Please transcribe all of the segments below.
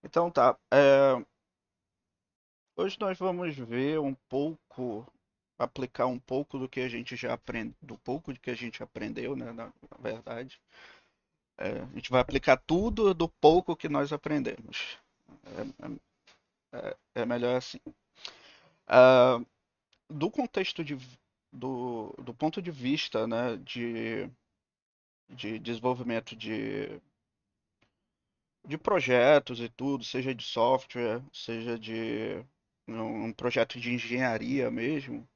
Então tá. Hoje nós vamos ver um pouco, aplicar um pouco do que a gente já aprendeu, do pouco de que a gente aprendeu, né? Na verdade. A gente vai aplicar tudo do pouco que nós aprendemos. É melhor assim. Ah, do contexto do ponto de vista, né, de desenvolvimento de projetos e tudo, seja de software, seja de um projeto de engenharia mesmo,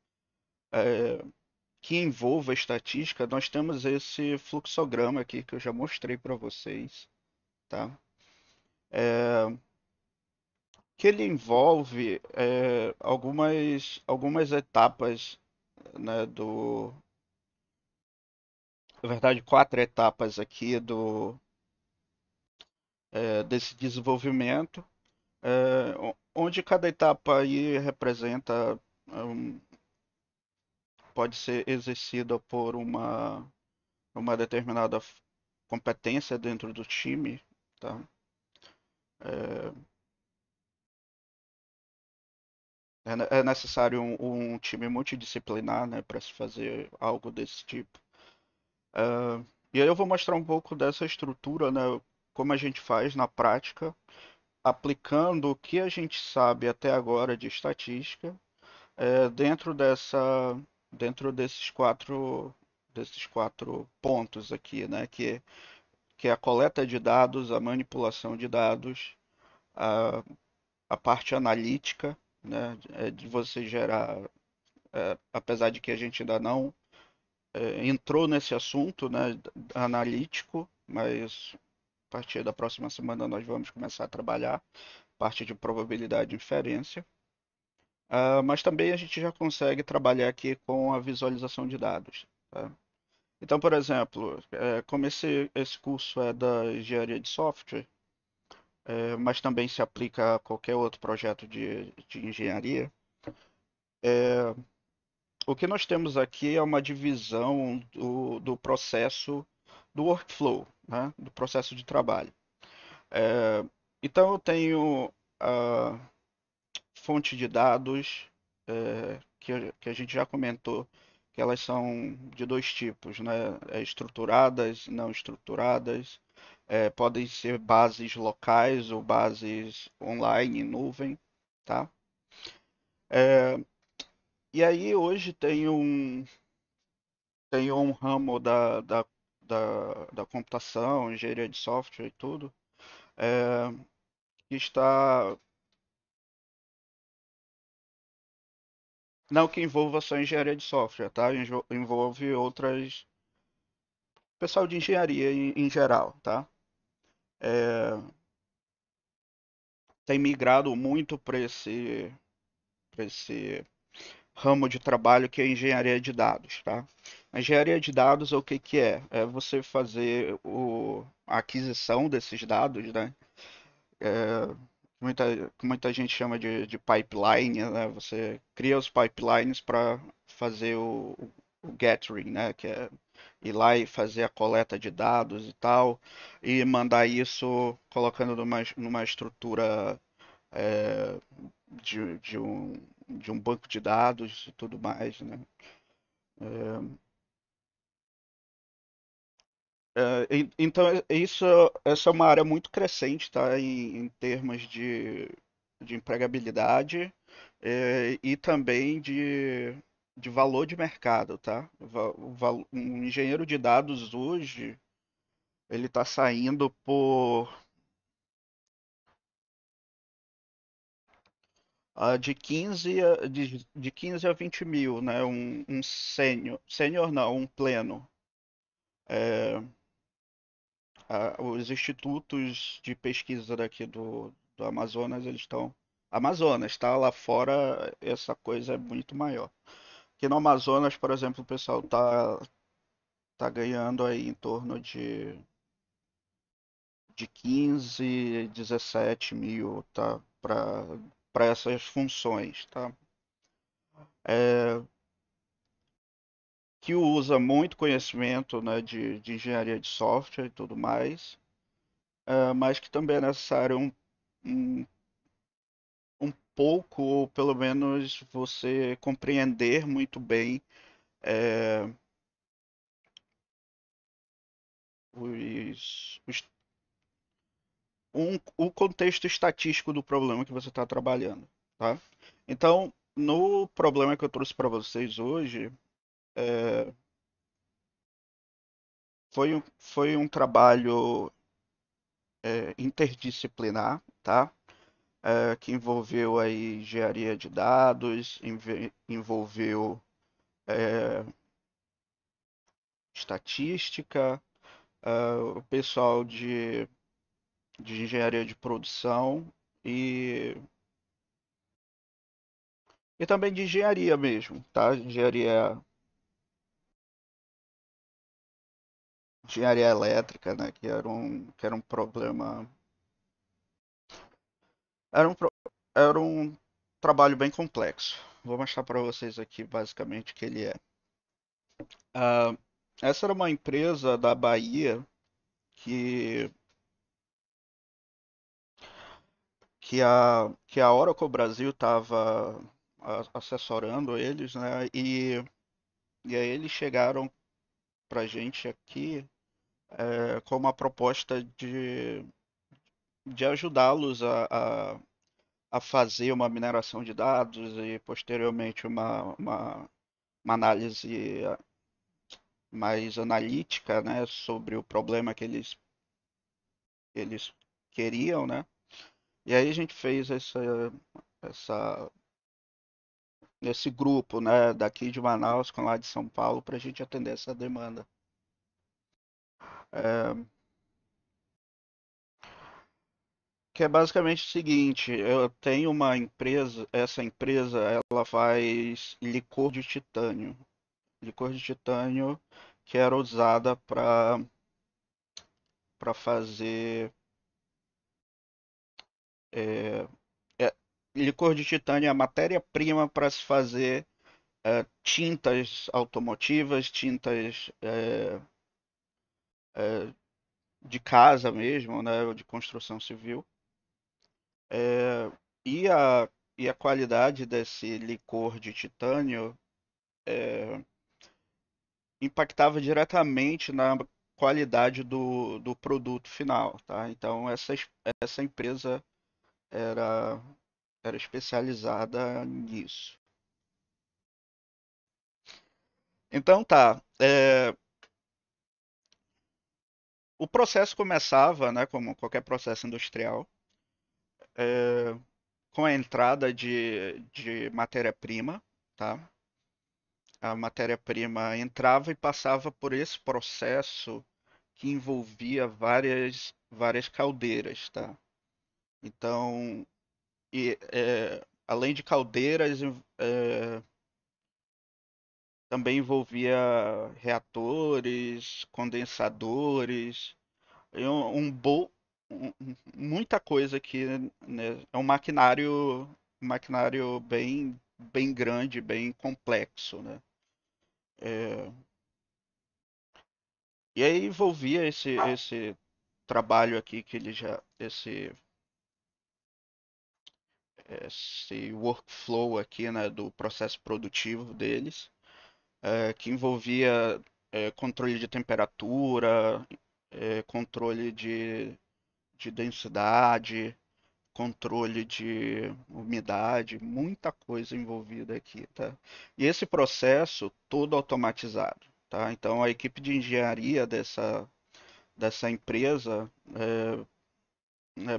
que envolva estatística, nós temos esse fluxograma aqui que eu já mostrei para vocês, tá? Que ele envolve algumas etapas, né, na verdade, quatro etapas aqui desse desenvolvimento, onde cada etapa aí representa, um, pode ser exercida por uma determinada competência dentro do time, tá? É, é necessário um time multidisciplinar, né, para se fazer algo desse tipo. E aí eu vou mostrar um pouco dessa estrutura, né, como a gente faz na prática, aplicando o que a gente sabe até agora de estatística, dentro dentro desses quatro pontos aqui, né, que é a coleta de dados, a manipulação de dados, a, a parte analítica, né, de você gerar, apesar de que a gente ainda não entrou nesse assunto, né, analítico, mas a partir da próxima semana nós vamos começar a trabalhar parte de probabilidade e inferência. Mas também a gente já consegue trabalhar aqui com a visualização de dados. Tá? Então, por exemplo, como esse curso é da engenharia de software, mas também se aplica a qualquer outro projeto de engenharia, o que nós temos aqui é uma divisão do processo do workflow, né? Do processo de trabalho. É, então eu tenho a fonte de dados, que a gente já comentou, que elas são de dois tipos, né? Estruturadas, não estruturadas. Podem ser bases locais ou bases online, em nuvem, tá? É, e aí hoje tem um ramo da computação, engenharia de software e tudo, é, que está. Não que envolva só engenharia de software, tá? Envolve outras. Pessoal de engenharia em geral, tá? É, tem migrado muito para esse ramo de trabalho que é a engenharia de dados, tá? A engenharia de dados, o que que é? É você fazer a aquisição desses dados, né? Muita gente chama de pipeline, né? Você cria os pipelines para fazer o gathering, né? Que é ir lá e fazer a coleta de dados e tal, e mandar isso colocando numa estrutura é, de um banco de dados e tudo mais, né? Então, essa é uma área muito crescente, tá? Em termos de empregabilidade, e também de valor de mercado, tá? Um engenheiro de dados hoje, ele está saindo de 15 a 20 mil, né? Um sênior não, um pleno. É, os institutos de pesquisa daqui do Amazonas, eles estão. Amazonas, tá? Lá fora essa coisa é muito maior. Aqui no Amazonas, por exemplo, o pessoal tá ganhando aí em torno de 15, 17 mil, tá? Para essas funções, tá? É, que usa muito conhecimento, né, de engenharia de software e tudo mais, mas que também é necessário um, um pouco, ou pelo menos você compreender muito bem é, os o contexto estatístico do problema que você está trabalhando, tá? Então, no problema que eu trouxe para vocês hoje, é, foi um trabalho interdisciplinar, tá? Que envolveu aí engenharia de dados, envolveu é, estatística, o pessoal de engenharia de produção e, e também de engenharia mesmo, tá? Engenharia elétrica, né? Que era um problema, era um, era um trabalho bem complexo. Vou mostrar para vocês aqui basicamente o que ele é. Ah, essa era uma empresa da Bahia que, que a Oracle Brasil estava assessorando eles, né? E aí eles chegaram para a gente aqui com uma proposta de ajudá-los a fazer uma mineração de dados e posteriormente uma análise mais analítica, né, sobre o problema que eles queriam, né? E aí a gente fez essa, esse grupo, né, daqui de Manaus com lá de São Paulo para a gente atender essa demanda. É, que é basicamente o seguinte, eu tenho uma empresa, essa empresa ela faz licor de titânio. Licor de titânio que era usada para fazer é, é, licor de titânio é a matéria-prima para se fazer tintas automotivas, tintas de casa mesmo, né, de construção civil. É, e, a, e a qualidade desse licor de titânio impactava diretamente na qualidade do produto final, tá? Então essa empresa era, era especializada nisso. Então tá, o processo começava, né, como qualquer processo industrial, é, com a entrada de matéria-prima, tá? A matéria-prima entrava e passava por esse processo que envolvia várias caldeiras, tá? Então, além de caldeiras, também envolvia reatores, condensadores, e muita coisa que, né, é um maquinário bem grande, bem complexo, né? É, e aí envolvia esse trabalho aqui que ele já, esse workflow aqui, né, do processo produtivo deles, que envolvia controle de temperatura, controle de densidade, controle de umidade, muita coisa envolvida aqui, tá? E esse processo todo automatizado, tá? Então a equipe de engenharia dessa empresa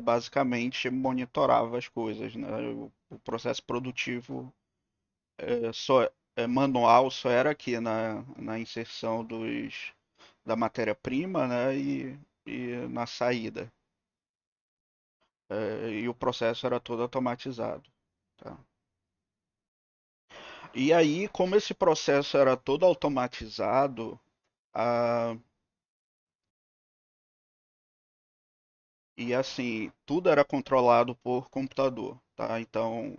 basicamente monitorava as coisas, né? O processo produtivo só manual só era aqui na inserção da matéria-prima, né? E na saída. E o processo era todo automatizado, tá? E aí, como esse processo era todo automatizado, a, e assim, tudo era controlado por computador, tá? Então,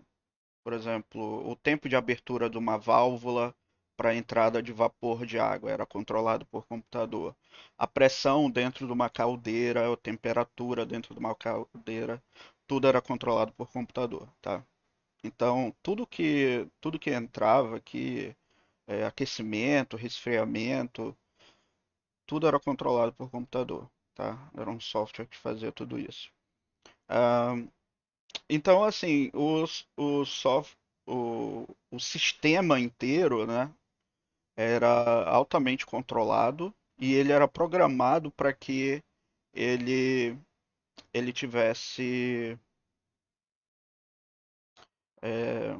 por exemplo, o tempo de abertura de uma válvula para entrada de vapor de água era controlado por computador. A pressão dentro de uma caldeira, a temperatura dentro de uma caldeira, tudo era controlado por computador, tá? Então, tudo que entrava aqui, aquecimento, resfriamento, tudo era controlado por computador, tá? Era um software que fazia tudo isso. Ah, então, assim, o sistema inteiro, né, era altamente controlado e ele era programado para que ele, ele tivesse, é,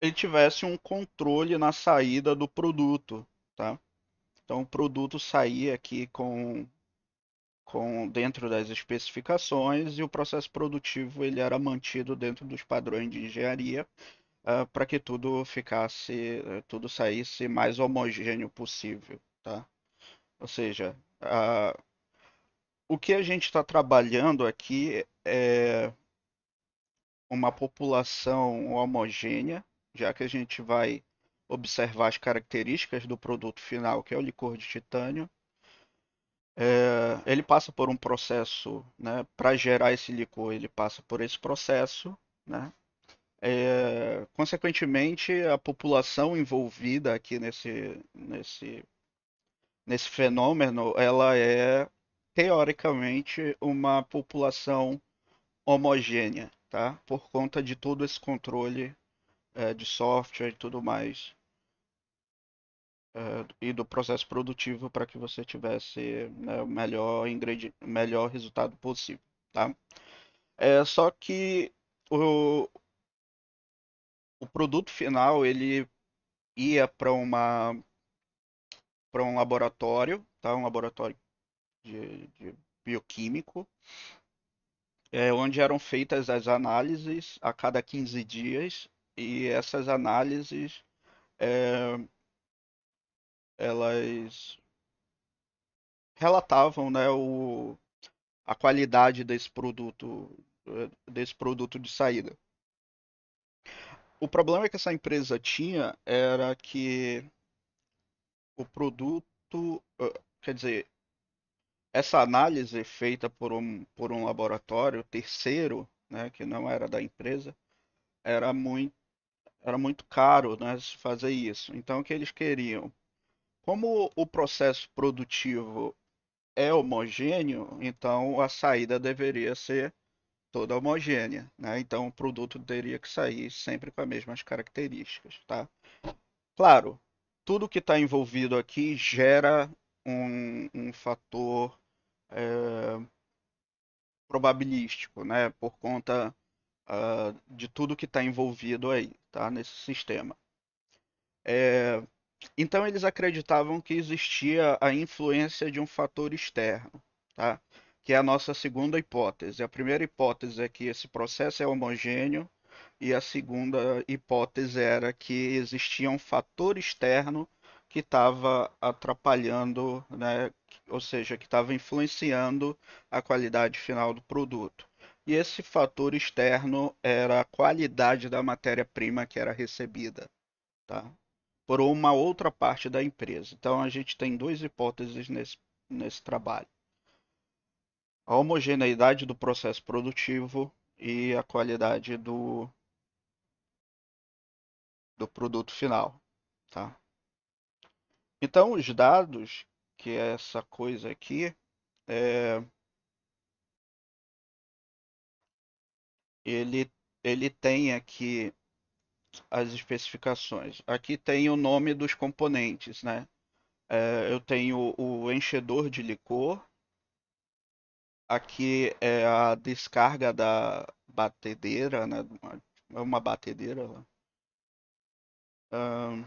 ele tivesse um controle na saída do produto, tá? Então, o produto saía aqui com dentro das especificações e o processo produtivo ele era mantido dentro dos padrões de engenharia para que tudo ficasse, tudo saísse mais homogêneo possível, tá? Ou seja, o que a gente está trabalhando aqui é uma população homogênea, já que a gente vai observar as características do produto final, que é o licor de titânio. Ele passa por um processo, né, para gerar esse licor, ele passa por esse processo, né? Consequentemente, a população envolvida aqui nesse fenômeno, ela é teoricamente uma população homogênea, tá? Por conta de todo esse controle de software e tudo mais, e do processo produtivo para que você tivesse, né, o melhor resultado possível, tá? Só que o, o produto final ele ia para um laboratório, tá? Um laboratório de bioquímico, onde eram feitas as análises a cada 15 dias e essas análises é, elas relatavam, né, a qualidade desse produto de saída. O problema que essa empresa tinha era que o produto, quer dizer, essa análise feita por um laboratório terceiro, né, que não era da empresa, era muito, era muito caro, né, se fazer isso. Então, o que eles queriam? Como o processo produtivo é homogêneo, então a saída deveria ser toda homogênea, né? Então o produto teria que sair sempre com as mesmas características, tá? Claro, tudo que está envolvido aqui gera um fator é, probabilístico, né? Por conta de tudo que está envolvido aí, tá? Nesse sistema. É, então eles acreditavam que existia a influência de um fator externo, tá? Que é a nossa segunda hipótese. A primeira hipótese é que esse processo é homogêneo e a segunda hipótese era que existia um fator externo que estava atrapalhando, né? Ou seja, que estava influenciando a qualidade final do produto. E esse fator externo era a qualidade da matéria-prima que era recebida, tá? Por uma outra parte da empresa. Então a gente tem duas hipóteses nesse trabalho: a homogeneidade do processo produtivo e a qualidade do produto final, tá? Então os dados, que é essa coisa aqui, é, ele, ele tem aqui as especificações. Aqui tem o nome dos componentes, né? Eu tenho o enchedor de licor. Aqui é a descarga da batedeira, né? É uma batedeira lá. Ahn,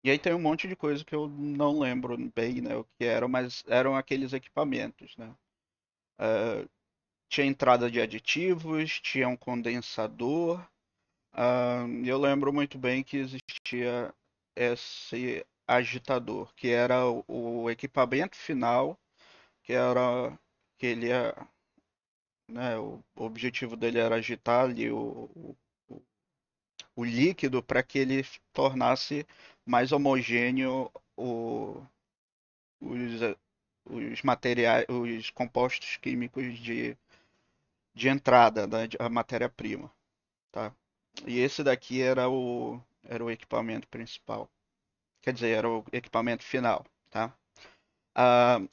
e aí tem um monte de coisa que eu não lembro bem, né, o que eram, mas eram aqueles equipamentos, né? Tinha entrada de aditivos, tinha um condensador. Eu lembro muito bem que existia esse agitador, que era o equipamento final, que era que ele ia, né, o objetivo dele era agitar ali o líquido para que ele tornasse mais homogêneo os, os materiais, os compostos químicos de entrada, né, a matéria-prima, tá? E esse daqui era o equipamento principal. Quer dizer, era o equipamento final, tá?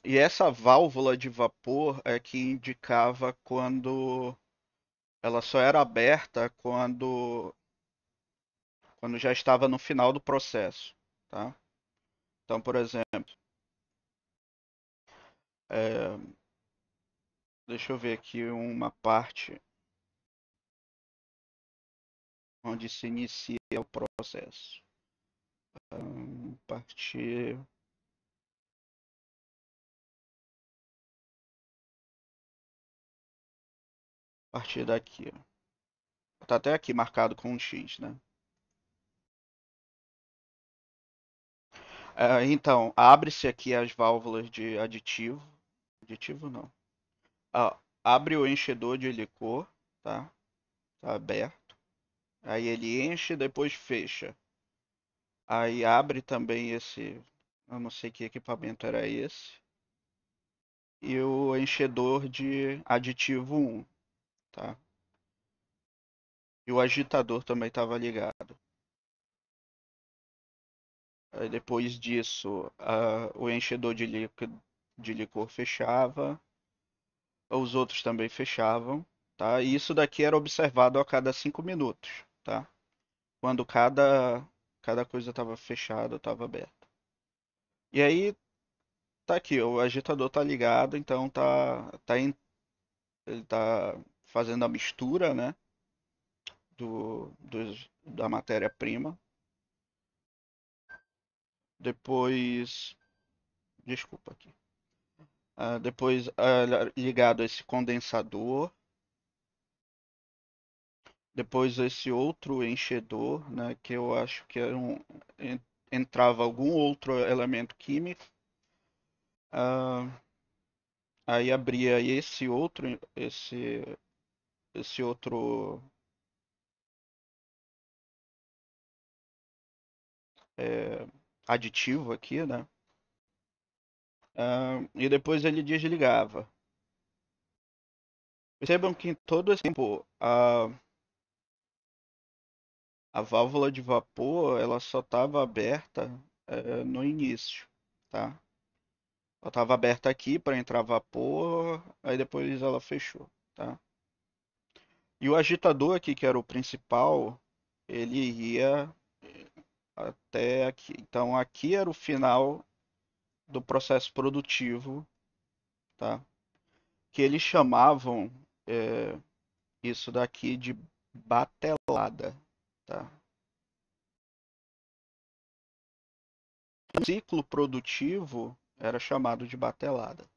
E essa válvula de vapor é que indicava quando ela só era aberta quando já estava no final do processo, tá? Então, por exemplo, é, deixa eu ver aqui uma parte onde se inicia o processo. Partir, partir daqui. Tá até aqui marcado com um X, né? Então, abre-se aqui as válvulas de aditivo. Aditivo não. Abre o enchedor de licor, tá? Tá aberto. Aí ele enche e depois fecha. Aí abre também esse. Eu não sei que equipamento era esse. E o enchedor de aditivo 1, tá? E o agitador também estava ligado. Aí depois disso, o enchedor de licor fechava, os outros também fechavam, tá? E isso daqui era observado a cada 5 minutos, tá? Quando cada coisa estava fechada, estava aberta. E aí tá aqui, o agitador tá ligado, então ele tá fazendo a mistura, né, da matéria-prima. Depois, desculpa aqui. Depois ligado esse condensador, depois esse outro enchedor, né, que eu acho que entrava algum outro elemento químico. Ah, Aí abria esse outro é, aditivo aqui, né? E depois ele desligava. Percebam que em todo esse tempo a válvula de vapor ela só estava aberta no início, tá? Ela estava aberta aqui para entrar vapor, aí depois ela fechou, tá? E o agitador aqui, que era o principal, ele ia até aqui. Então aqui era o final do processo produtivo, tá? Que eles chamavam é, isso daqui de batelada, tá? O ciclo produtivo era chamado de batelada.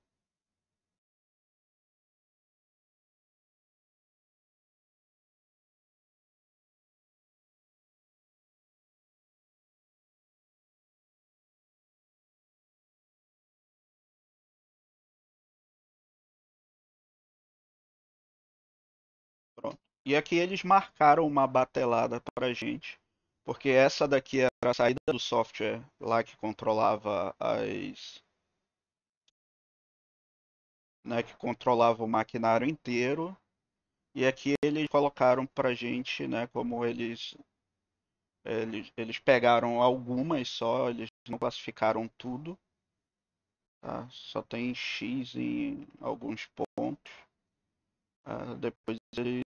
Pronto. E aqui eles marcaram uma batelada para gente, porque essa daqui era a saída do software lá que controlava que controlava o maquinário inteiro. E aqui eles colocaram para gente, né, como eles pegaram algumas só, eles não classificaram tudo, tá? Só tem X em alguns pontos. Depois eles,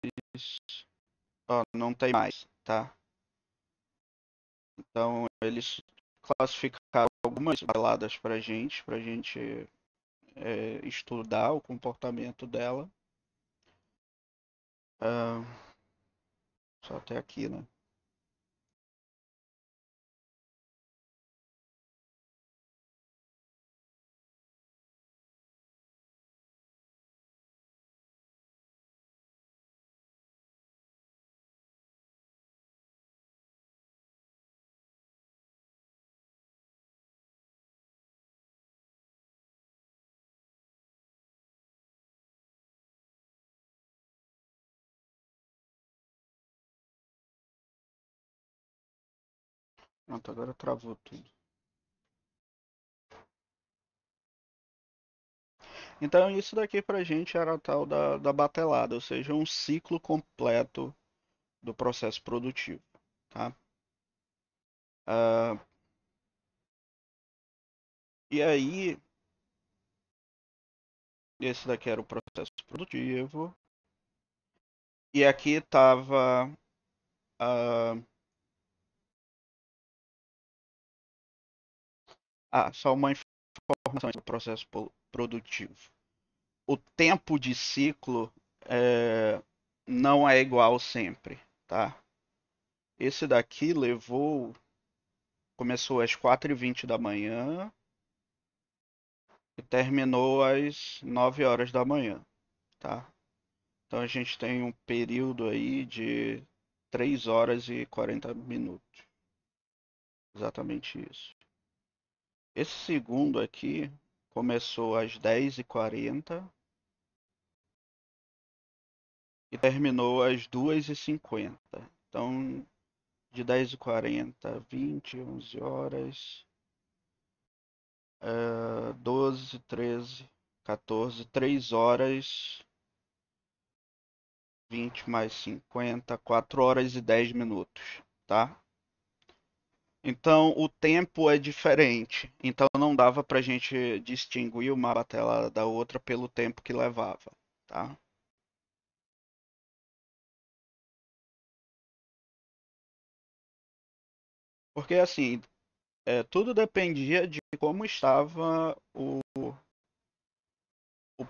não tem mais, tá? Então eles classificaram algumas baladas pra gente estudar o comportamento dela. Ah, Só até aqui, né? Pronto, agora travou tudo. Então isso daqui pra gente era a tal da batelada, ou seja, um ciclo completo do processo produtivo, tá? Ah, e aí, esse daqui era o processo produtivo, e aqui estava só uma informação do processo produtivo. O tempo de ciclo não é igual sempre, tá? Esse daqui começou às 4h20 da manhã e terminou às 9 horas da manhã, tá? Então a gente tem um período aí de 3 horas e 40 minutos. Exatamente isso. Esse segundo aqui começou às 10h40 e terminou às 2h50. Então, de 10h40, 20, 11 horas, 12, 13, 14, 3 horas, 20 mais 50, 4 horas e 10 minutos, tá? Então, o tempo é diferente. Então, não dava pra gente distinguir uma batelada da outra pelo tempo que levava, tá? Porque, assim, tudo dependia de como estava o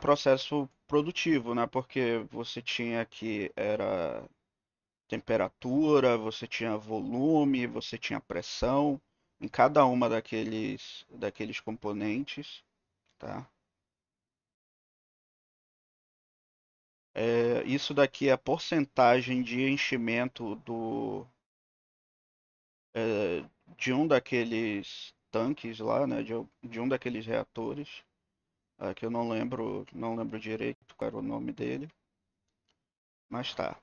processo produtivo, né? Porque você tinha que era temperatura, você tinha volume, você tinha pressão em cada uma daqueles componentes, tá? Isso daqui é a porcentagem de enchimento de um daqueles tanques lá, né? De um daqueles reatores, que eu não lembro direito qual era o nome dele, mas tá.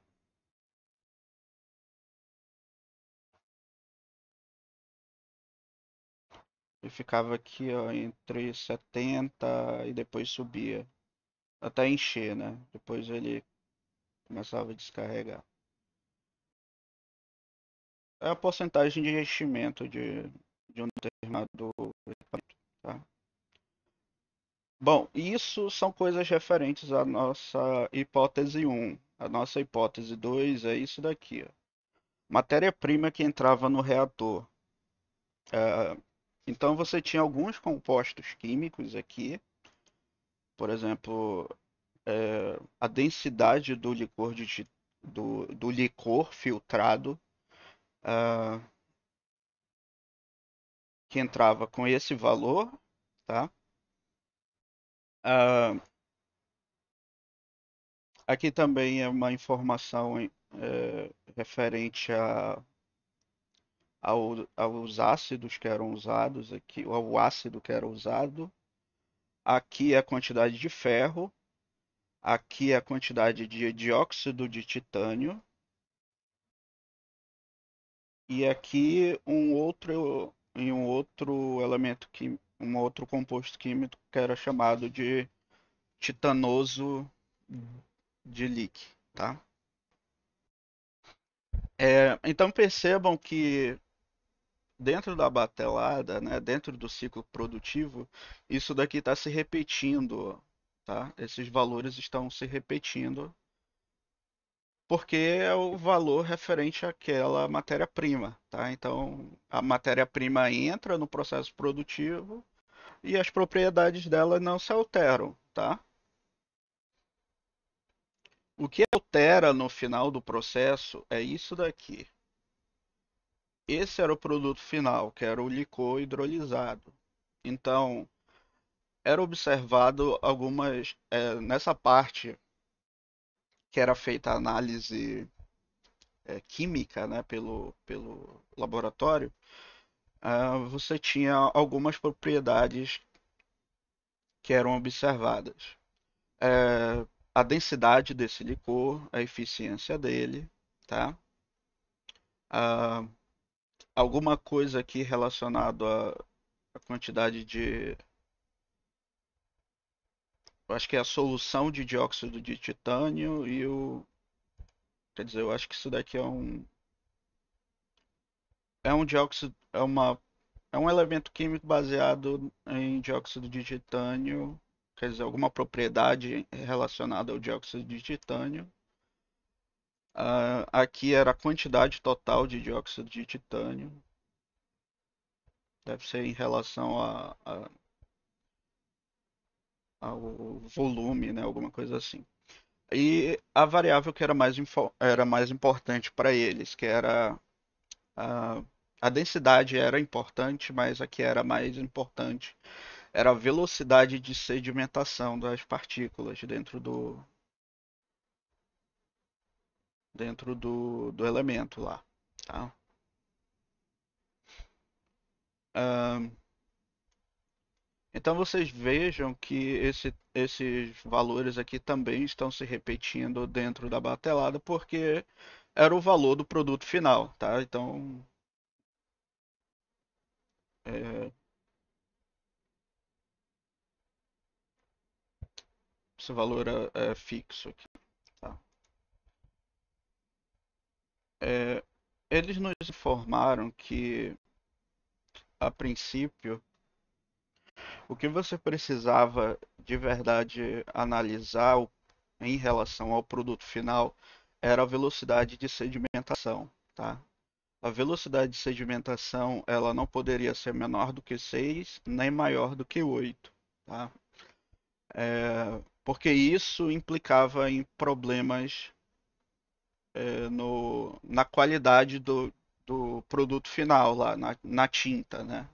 Ele ficava aqui, ó, entre 70 e depois subia até encher, né? Depois ele começava a descarregar. É a porcentagem de enchimento de um determinado equipamento, tá? Bom, isso são coisas referentes à nossa hipótese um. A nossa hipótese 2 é isso daqui, ó. Matéria-prima que entrava no reator. É, então você tinha alguns compostos químicos aqui, por exemplo, a densidade do licor, do licor filtrado, ah, que entrava com esse valor, tá? Ah, aqui também é uma informação referente aos ácidos que eram usados aqui, ao ácido que era usado. Aqui é a quantidade de ferro, aqui é a quantidade de dióxido de titânio e aqui um outro elemento químico, um outro composto químico que era chamado de titanoso de Lick, tá? Então percebam que dentro da batelada, né, dentro do ciclo produtivo, isso daqui está se repetindo, tá? Esses valores estão se repetindo porque é o valor referente àquela matéria-prima, tá? Então a matéria-prima entra no processo produtivo e as propriedades dela não se alteram, tá? O que altera no final do processo é isso daqui. Esse era o produto final, que era o licor hidrolisado. Então, era observado nessa parte que era feita a análise química, né, pelo laboratório, você tinha algumas propriedades que eram observadas. A densidade desse licor, a eficiência dele, tá? Ah, alguma coisa aqui relacionado à quantidade eu acho que é a solução de dióxido de titânio e o, quer dizer, eu acho que isso daqui é um dióxido, é um elemento químico baseado em dióxido de titânio, quer dizer, alguma propriedade relacionada ao dióxido de titânio. Aqui era a quantidade total de dióxido de titânio. Deve ser em relação ao volume, né? Alguma coisa assim. E a variável que era mais importante para eles, que era a, a densidade era importante, mas a que era mais importante era a velocidade de sedimentação das partículas dentro do elemento lá. Tá? Ah, então vocês vejam que esses valores aqui também estão se repetindo dentro da batelada, porque era o valor do produto final, tá? Então, é, esse valor é fixo aqui, tá? É, eles nos informaram que, a princípio, o que você precisava de verdade analisar em relação ao produto final era a velocidade de sedimentação, tá? A velocidade de sedimentação ela não poderia ser menor do que 6 nem maior do que 8, tá? Porque isso implicava em problemas na qualidade do produto final lá, na tinta, né?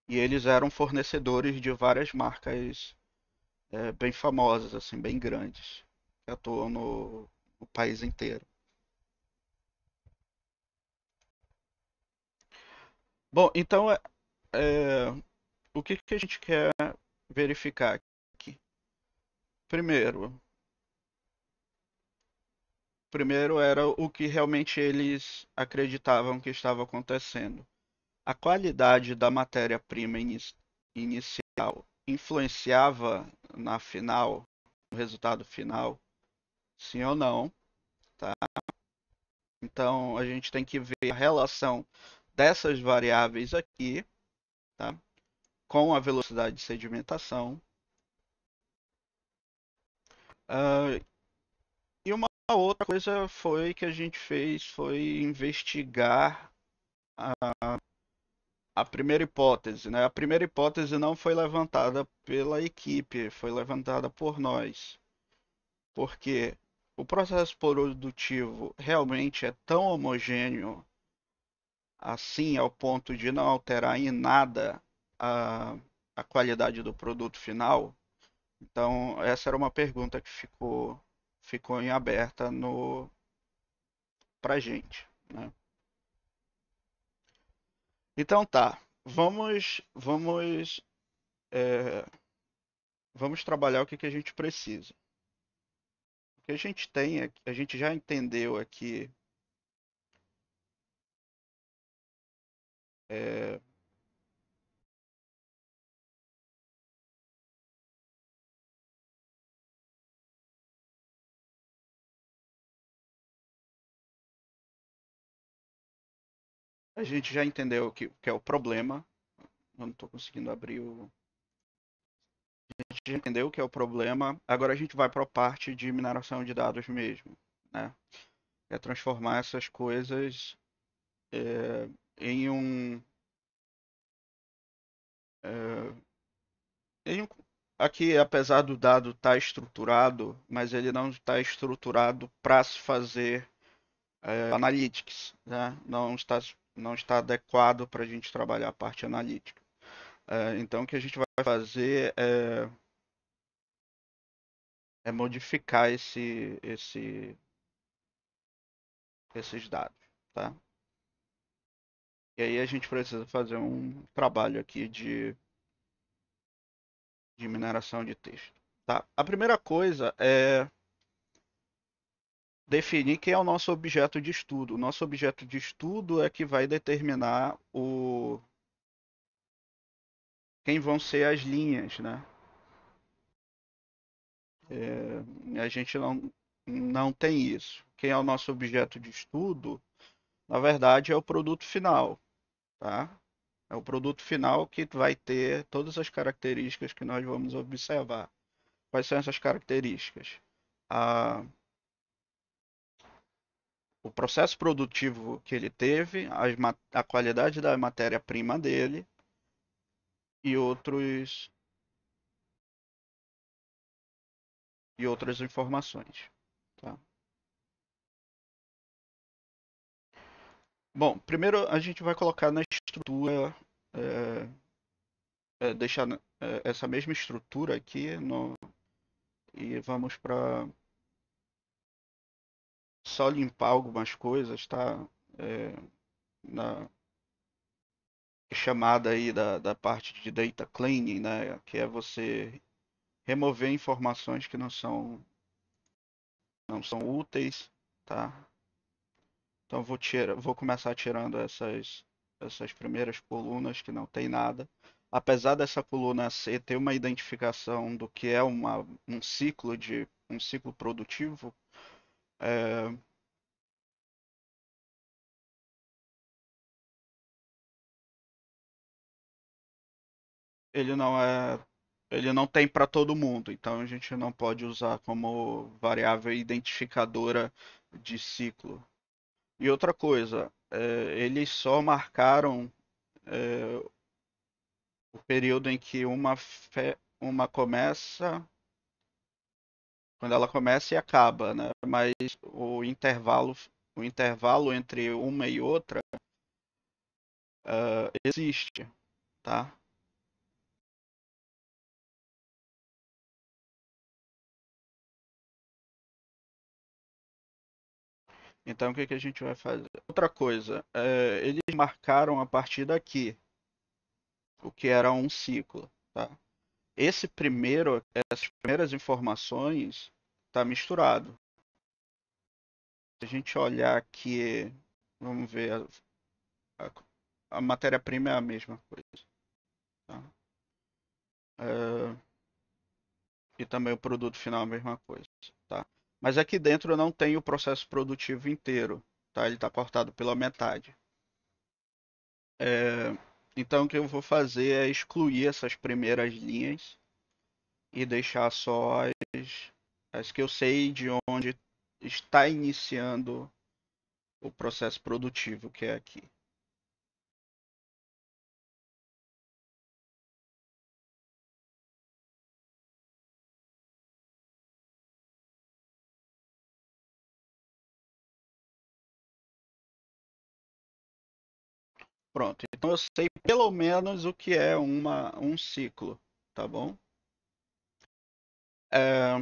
E eles eram fornecedores de várias marcas bem famosas, assim, bem grandes, que atuam no país inteiro. Bom, então é, o que a gente quer verificar aqui? Primeiro, primeiro era o que realmente eles acreditavam que estava acontecendo. A qualidade da matéria-prima inicial influenciava na final, no resultado final, sim ou não, tá? Então a gente tem que ver a relação dessas variáveis aqui, tá? Com a velocidade de sedimentação. Uh, e uma outra coisa foi que a gente fez foi investigar a primeira hipótese, né? A primeira hipótese não foi levantada pela equipe, foi levantada por nós, porque o processo produtivo realmente é tão homogêneo assim ao ponto de não alterar em nada a, a qualidade do produto final. Então, essa era uma pergunta que ficou em aberta no pra gente, né? Então tá, é, vamos trabalhar o que a gente precisa. O que a gente tem, a gente já entendeu aqui, é, a gente já entendeu que é o problema. Eu não estou conseguindo abrir o. A gente já entendeu o que é o problema. Agora a gente vai para a parte de mineração de dados mesmo, né? É transformar essas coisas em um, é, em um aqui, apesar do dado estar estruturado, mas ele não está estruturado para se fazer analytics, né? Não está adequado para a gente trabalhar a parte analítica. Então, o que a gente vai fazer é modificar esses dados, tá? E aí a gente precisa fazer um trabalho aqui de mineração de texto, tá? A primeira coisa é definir quem é o nosso objeto de estudo. O nosso objeto de estudo é que vai determinar quem vão ser as linhas, né? A gente não tem isso. Quem é o nosso objeto de estudo, na verdade, é o produto final, tá? É o produto final que vai ter todas as características que nós vamos observar. Quais são essas características? A, o processo produtivo que ele teve, a qualidade da matéria-prima dele e outras informações. Tá? Bom, primeiro a gente vai colocar na estrutura, é, deixar essa mesma estrutura aqui e vamos para só limpar algumas coisas, tá? É, na chamada aí da parte de data cleaning, né? Que é você remover informações que não são úteis, tá? Então vou começar tirando essas primeiras colunas que não tem nada. Apesar dessa coluna C ter uma identificação do que é um ciclo produtivo, é, ele não é, ele não tem para todo mundo, então a gente não pode usar como variável identificadora de ciclo. E outra coisa, eles só marcaram é, o período em que uma começa, quando ela começa e acaba, né? Mas o intervalo entre uma e outra existe, tá? Então o que que a gente vai fazer? Outra coisa, eles marcaram a partir daqui o que era um ciclo, tá? Essas primeiras informações tá misturado. Se a gente olhar aqui, vamos ver, a, a matéria-prima é a mesma coisa, tá? É, e também o produto final é a mesma coisa, tá? Mas aqui dentro não tem o processo produtivo inteiro, tá? Ele está cortado pela metade. É, então o que eu vou fazer é excluir essas primeiras linhas e deixar só as que eu sei de onde está iniciando o processo produtivo, que é aqui. Pronto, então eu sei pelo menos o que é um ciclo, tá bom? É,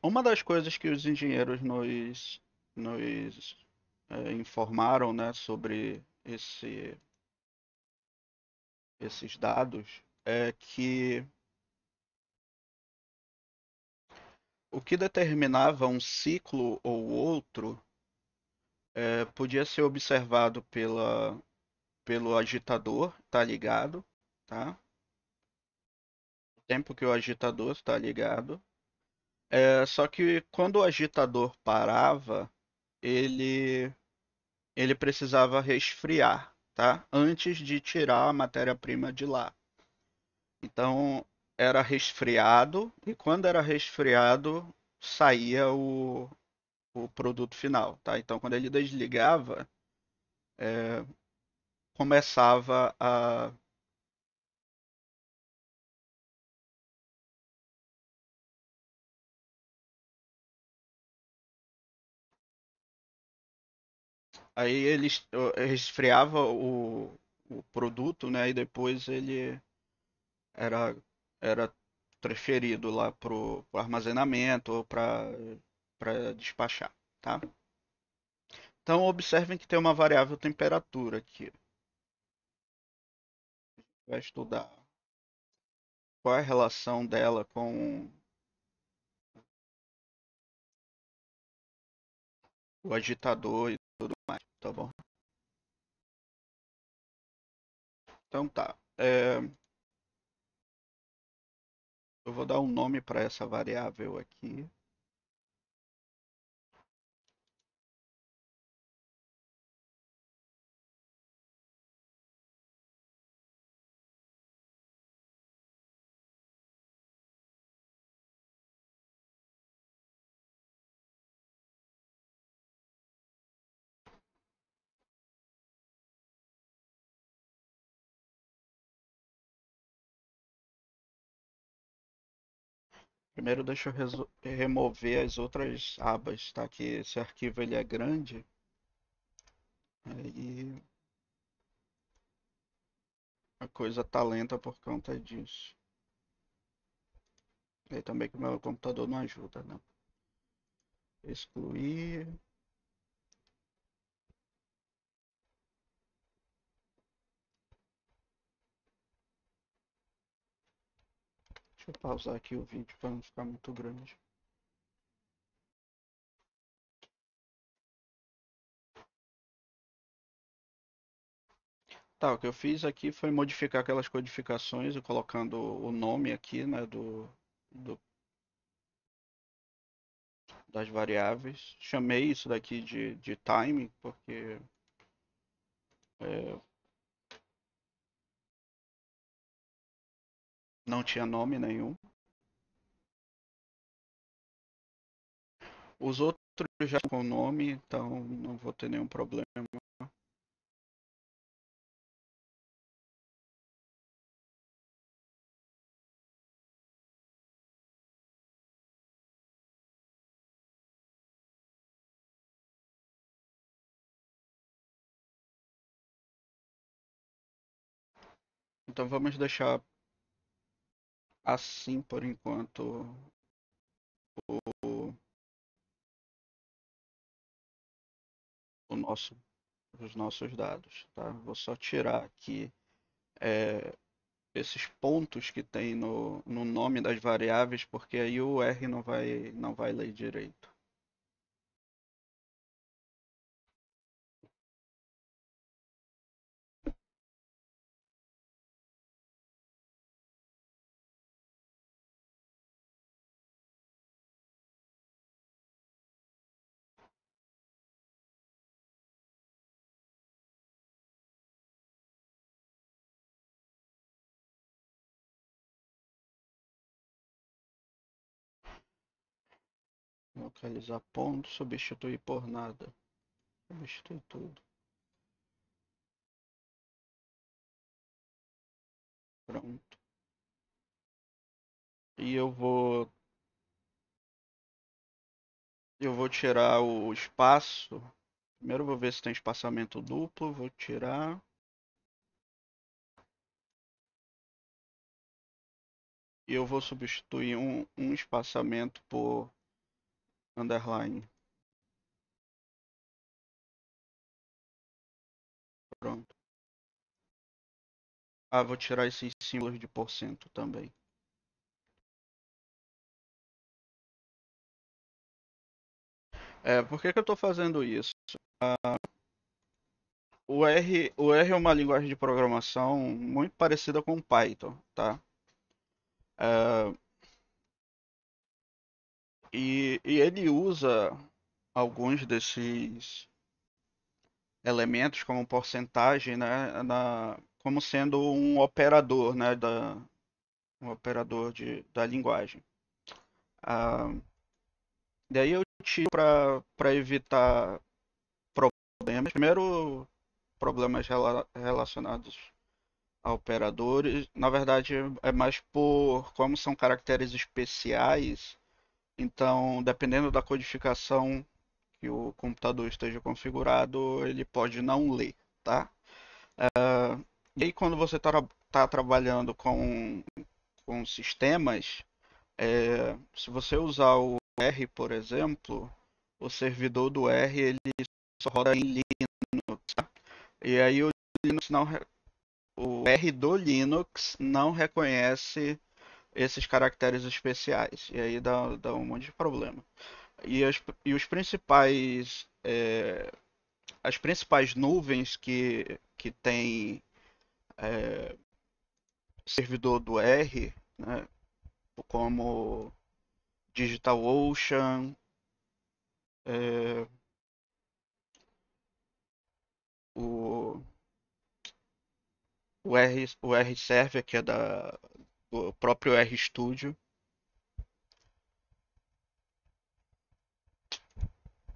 uma das coisas que os engenheiros nos informaram, né, sobre esses dados é que o que determinava um ciclo ou outro podia ser observado pelo agitador, tá ligado, tá? O tempo que o agitador está ligado. Só que quando o agitador parava, ele, ele precisava resfriar, tá? Antes de tirar a matéria-prima de lá. Então era resfriado e quando era resfriado saía o produto final, tá? Então quando ele desligava, começava a. Aí ele resfriava o produto, né? E depois ele era, era transferido lá pro armazenamento ou para despachar, tá? Então observem que tem uma variável temperatura aqui. Vai estudar qual é a relação dela com o agitador e tudo mais, tá bom? Então tá. Eu vou dar um nome para essa variável aqui. Primeiro deixa eu remover as outras abas, tá? Que esse arquivo ele é grande. Aí a coisa tá lenta por conta disso. E também que o meu computador não ajuda, né? Excluir. Deixa eu pausar aqui o vídeo para não ficar muito grande. Tá, o que eu fiz aqui foi modificar aquelas codificações e colocando o nome aqui, né, do- das variáveis. Chamei isso daqui de time, porque é, não tinha nome nenhum. Os outros já com nome, então não vou ter nenhum problema. Então vamos deixar assim por enquanto o, o nosso, os nossos dados, tá? Vou só tirar aqui é, esses pontos que tem no nome das variáveis, porque aí o R não vai ler direito. Localizar ponto, substituir por nada. Substituir tudo. Pronto. E eu vou tirar o espaço. Primeiro eu vou ver se tem espaçamento duplo, vou tirar. E eu vou substituir um espaçamento por underline. Pronto. Ah, vou tirar esses símbolos de porcento também. Por que que eu estou fazendo isso? O R é uma linguagem de programação muito parecida com o Python, tá? É, e ele usa alguns desses elementos como porcentagem, né, como sendo um operador, né, um operador da linguagem. Ah, daí eu tiro para evitar problemas. Primeiro, problemas relacionados a operadores. Na verdade, é mais por como são caracteres especiais. Então, dependendo da codificação que o computador esteja configurado, ele pode não ler, tá? E aí, quando você está trabalhando com sistemas, se você usar o R, por exemplo, o servidor do R ele só roda em Linux, tá? E aí o R do Linux não reconhece esses caracteres especiais. E aí dá um monte de problema. E as principais nuvens que tem servidor do R, né, como DigitalOcean, é, o, o RServer, que é do próprio RStudio.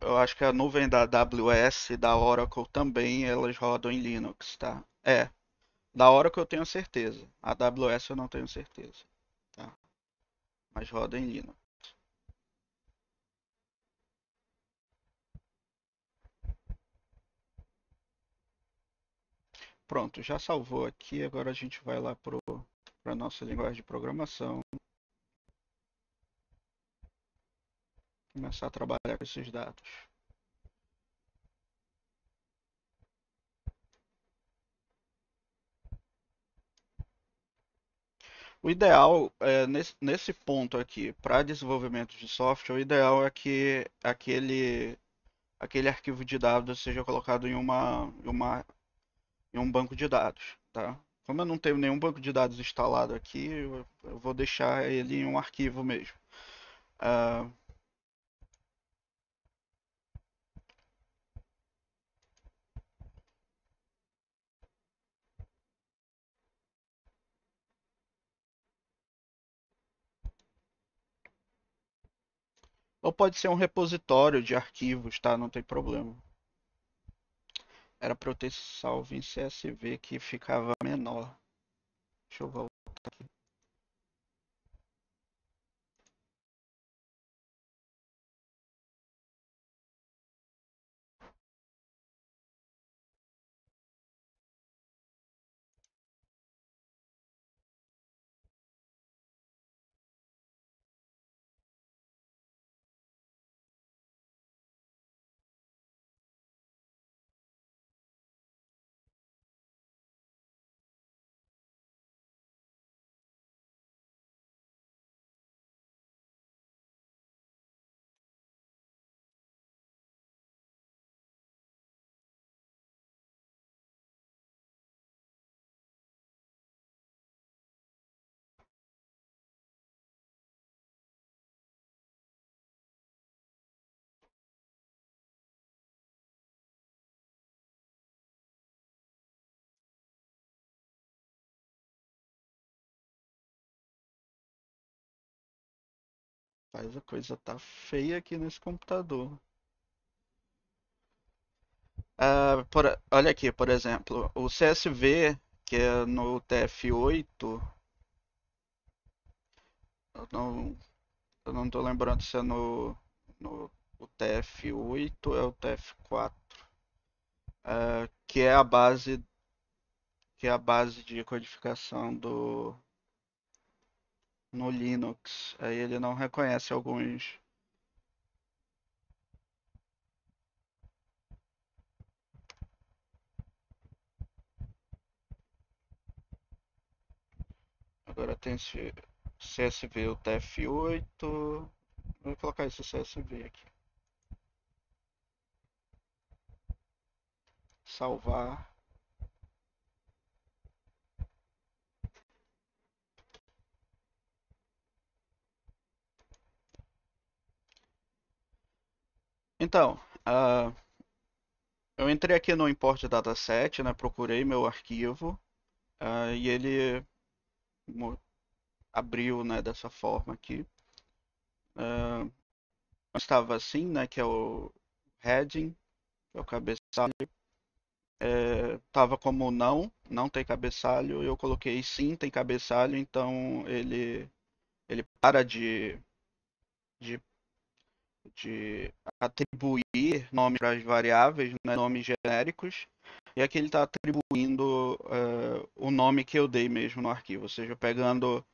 Eu acho que a nuvem da AWS e da Oracle também, elas rodam em Linux, tá? Da Oracle eu tenho certeza. A AWS eu não tenho certeza, tá? Mas roda em Linux. Pronto, já salvou aqui. Agora a gente vai lá para a nossa linguagem de programação, começar a trabalhar com esses dados. O ideal, nesse ponto aqui, para desenvolvimento de software, o ideal é que aquele arquivo de dados seja colocado em um banco de dados, tá? Como eu não tenho nenhum banco de dados instalado aqui, eu vou deixar ele em um arquivo mesmo. Ah, ou pode ser um repositório de arquivos, tá? Não tem problema. Era para eu ter salvo em CSV que ficava menor. Deixa eu voltar aqui. Faz a coisa tá feia aqui nesse computador. Olha aqui, por exemplo, o CSV, que é no TF8, eu não, eu não tô lembrando se é no o TF8 ou é o TF4, que é a base de codificação do no Linux. Aí ele não reconhece alguns. Agora tem esse CSV, o TF8. Vou colocar esse CSV aqui. Salvar. Então, eu entrei aqui no Import Dataset, né? Procurei meu arquivo e ele abriu, né? Dessa forma aqui. Uh, estava assim, né? Que é o heading, que é o cabeçalho. Tava como não tem cabeçalho. Eu coloquei sim, tem cabeçalho. Então ele para de de atribuir nomes para as variáveis, né, nomes genéricos, e aqui ele está atribuindo o nome que eu dei mesmo no arquivo, ou seja, pegando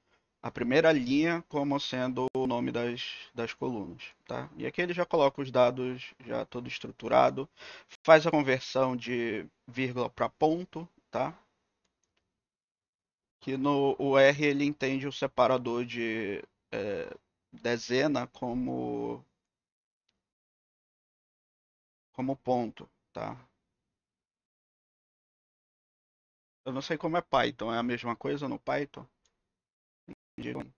a primeira linha como sendo o nome das colunas, tá? E aqui ele já coloca os dados já todo estruturado, faz a conversão de vírgula para ponto, tá? Que no o R ele entende o separador de dezena como ponto, tá? Eu não sei como é Python, é a mesma coisa no Python? Digam.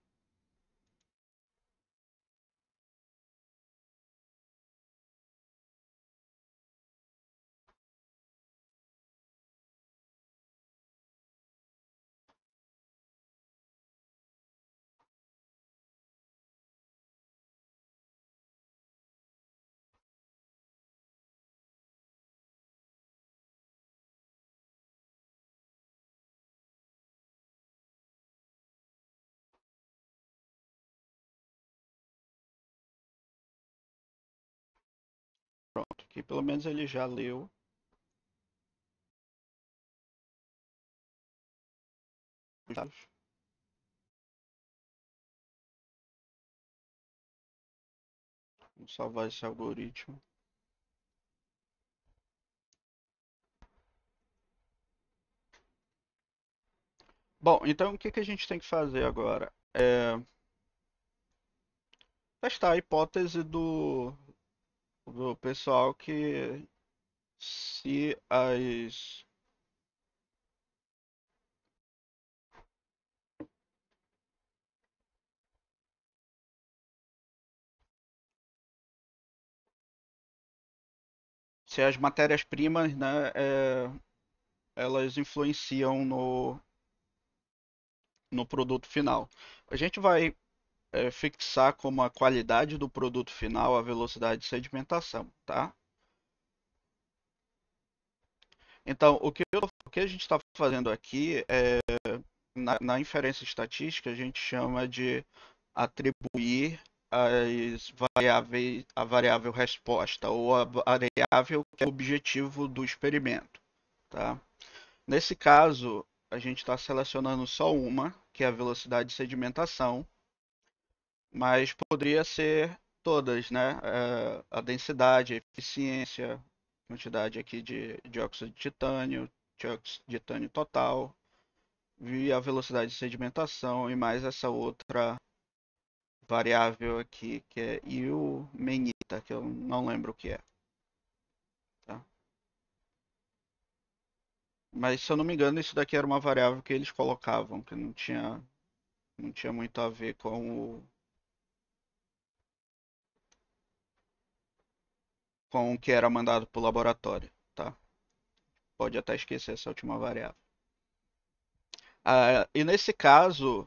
que pelo menos ele já leu. Vamos salvar esse algoritmo. Bom, então o que que a gente tem que fazer agora? Testar a hipótese do pessoal que se as se as matérias-primas, né, elas influenciam no produto final. A gente vai fixar como a qualidade do produto final a velocidade de sedimentação, tá? Então, o que a gente está fazendo aqui é, na inferência estatística, a gente chama de atribuir a variável resposta ou a variável que é o objetivo do experimento, tá? Nesse caso, a gente está selecionando só uma, que é a velocidade de sedimentação, mas poderia ser todas, né? A densidade, a eficiência, quantidade aqui de dióxido de titânio total, e a velocidade de sedimentação, e mais essa outra variável aqui, que é ilmenita, que eu não lembro o que é. Tá? Mas se eu não me engano, isso daqui era uma variável que eles colocavam, que não tinha muito a ver com o que era mandado para o laboratório. Tá? Pode até esquecer essa última variável. E nesse caso,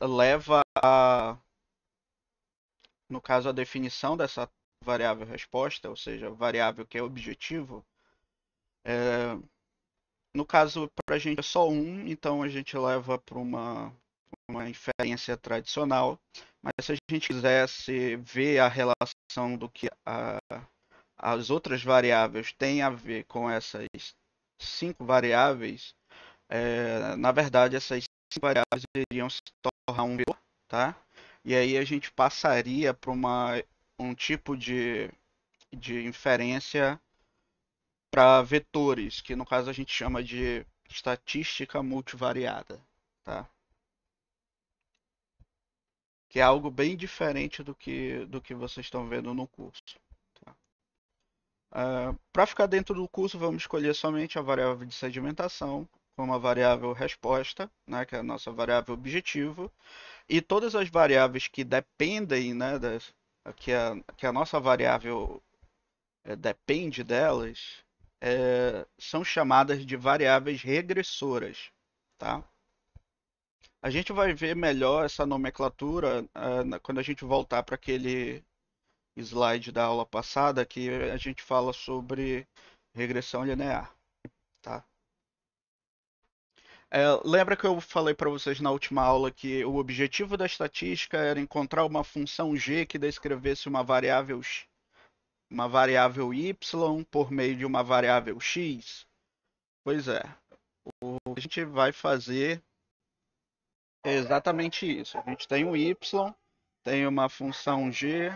leva no caso, a definição dessa variável resposta, ou seja, variável que é objetivo, é, no caso, para a gente é só um, então a gente leva para uma inferência tradicional, mas se a gente quisesse ver a relação do que as outras variáveis têm a ver com essas cinco variáveis, na verdade, essas cinco variáveis iriam se tornar um vetor, tá? E aí a gente passaria para um tipo de inferência para vetores, que no caso a gente chama de estatística multivariada, tá? Que é algo bem diferente do que vocês estão vendo no curso. Tá? Para ficar dentro do curso, vamos escolher somente a variável de sedimentação como a variável resposta, né, que é a nossa variável objetivo, e todas as variáveis que dependem, né, que a nossa variável depende delas, são chamadas de variáveis regressoras, tá? A gente vai ver melhor essa nomenclatura quando a gente voltar para aquele slide da aula passada que a gente fala sobre regressão linear, tá? Lembra que eu falei para vocês na última aula que o objetivo da estatística era encontrar uma função g que descrevesse uma variável y por meio de uma variável x? Pois é, o que a gente vai fazer é exatamente isso. A gente tem um y, tem uma função g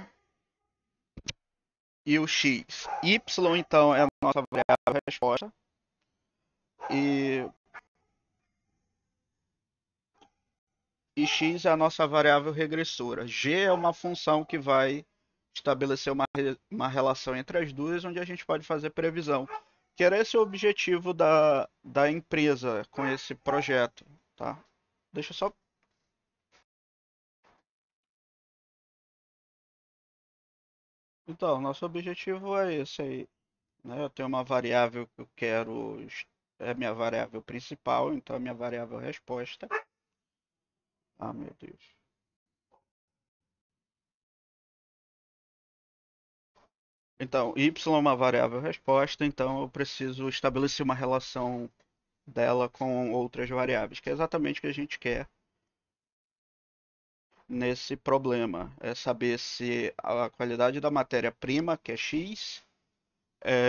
e o x. Y, então, é a nossa variável resposta. E, e x é a nossa variável regressora. G é uma função que vai estabelecer uma relação entre as duas, onde a gente pode fazer previsão. Que era esse o objetivo da empresa com esse projeto. Tá? Deixa eu só. Então, nosso objetivo é esse aí. Né? Eu tenho uma variável que eu quero, é minha variável principal, então é minha variável resposta. Ah, meu Deus. Então, y é uma variável resposta, então eu preciso estabelecer uma relação dela com outras variáveis, que é exatamente o que a gente quer nesse problema. É saber se a qualidade da matéria-prima, que é x,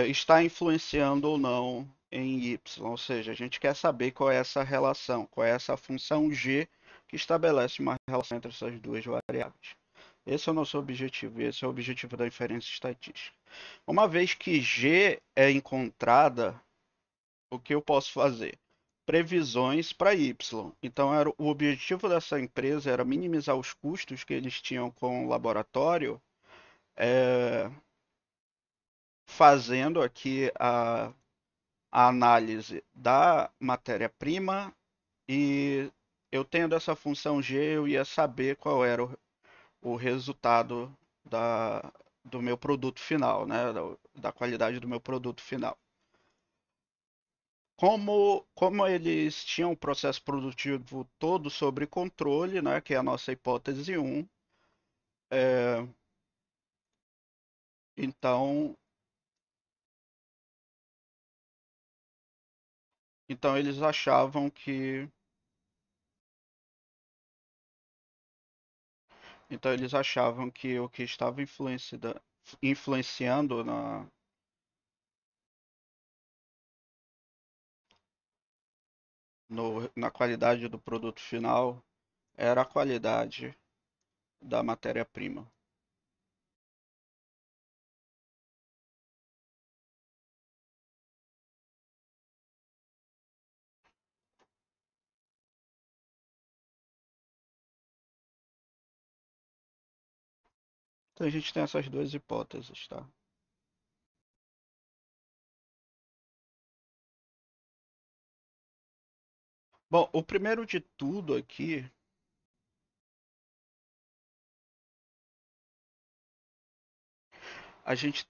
está influenciando ou não em y, ou seja, a gente quer saber qual é essa relação, qual é essa função g que estabelece uma relação entre essas duas variáveis. Esse é o nosso objetivo, e esse é o objetivo da inferência estatística. Uma vez que g é encontrada, o que eu posso fazer? Previsões para y. Então, o objetivo dessa empresa era minimizar os custos que eles tinham com o laboratório, é, fazendo aqui a análise da matéria-prima, e eu tendo essa função G, eu ia saber qual era o resultado do meu produto final, né? Da qualidade do meu produto final. Como eles tinham o processo produtivo todo sob controle, né, que é a nossa hipótese 1, é, então, então eles achavam que o que estava influenciando na qualidade do produto final era a qualidade da matéria-prima. Então a gente tem essas duas hipóteses, tá? Bom, o primeiro de tudo aqui, a gente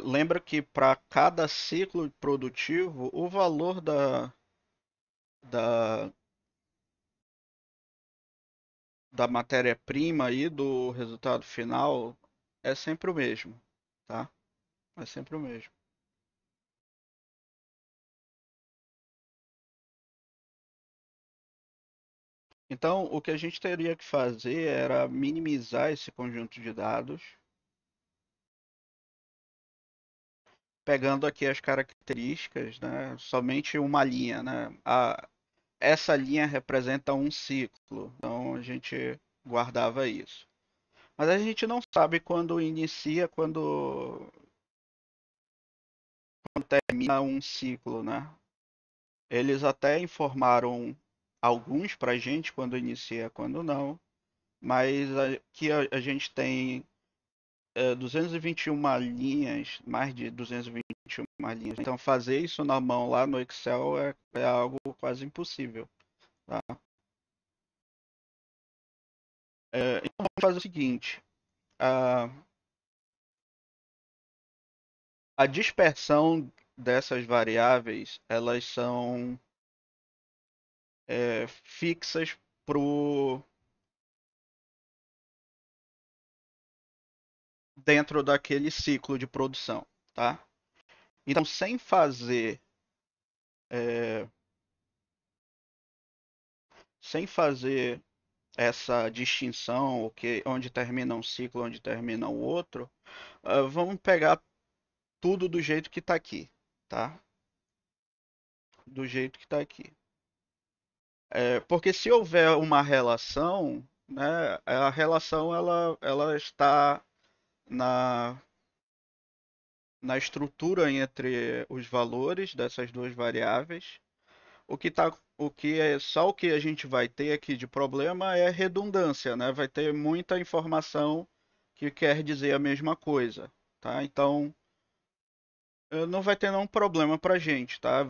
lembra que para cada ciclo produtivo, o valor da, da matéria-prima e do resultado final é sempre o mesmo, tá? É sempre o mesmo. Então, o que a gente teria que fazer era minimizar esse conjunto de dados, pegando aqui as características, né? Somente uma linha, né? Essa linha representa um ciclo, então a gente guardava isso. Mas a gente não sabe quando inicia, quando termina um ciclo, né? Eles até informaram alguns para a gente quando inicia, quando não, mas aqui a gente tem 221 linhas, mais de 221 linhas. Então fazer isso na mão lá no Excel é algo quase impossível. Tá? Então vamos fazer o seguinte: a, a dispersão dessas variáveis, elas são fixas pro dentro daquele ciclo de produção, tá? Então, é, sem fazer essa distinção, onde termina um ciclo, onde termina o outro, vamos pegar tudo do jeito que está aqui, tá? Do jeito que está aqui. Porque se houver uma relação, né, a relação ela está na, na estrutura entre os valores dessas duas variáveis. O que é só o que a gente vai ter aqui de problema é redundância, né? Vai ter muita informação que quer dizer a mesma coisa, tá? Então, não vai ter nenhum problema para a gente, tá?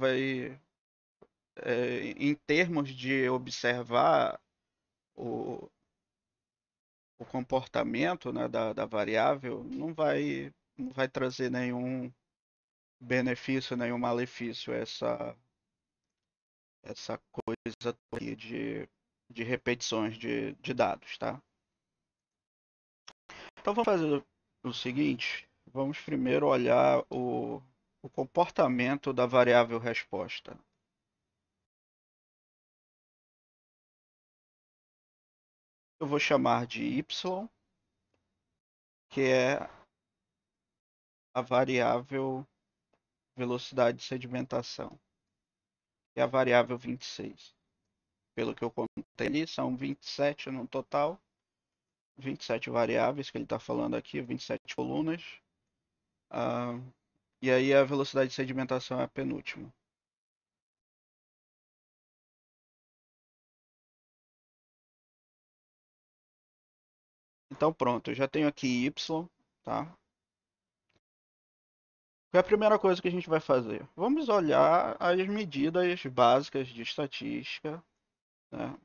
Em termos de observar o, o comportamento, né, da variável, não vai trazer nenhum benefício, nenhum malefício essa coisa aqui de repetições de dados, tá? Então vamos fazer o seguinte, vamos primeiro olhar o comportamento da variável resposta. Eu vou chamar de y, que é a variável velocidade de sedimentação, que é a variável 26. Pelo que eu contei ali, são 27 no total, 27 variáveis que ele está falando aqui, 27 colunas. Ah, e aí a velocidade de sedimentação é a penúltima. Então pronto, eu já tenho aqui y, tá? Qual é a primeira coisa que a gente vai fazer? Vamos olhar as medidas básicas de estatística, né?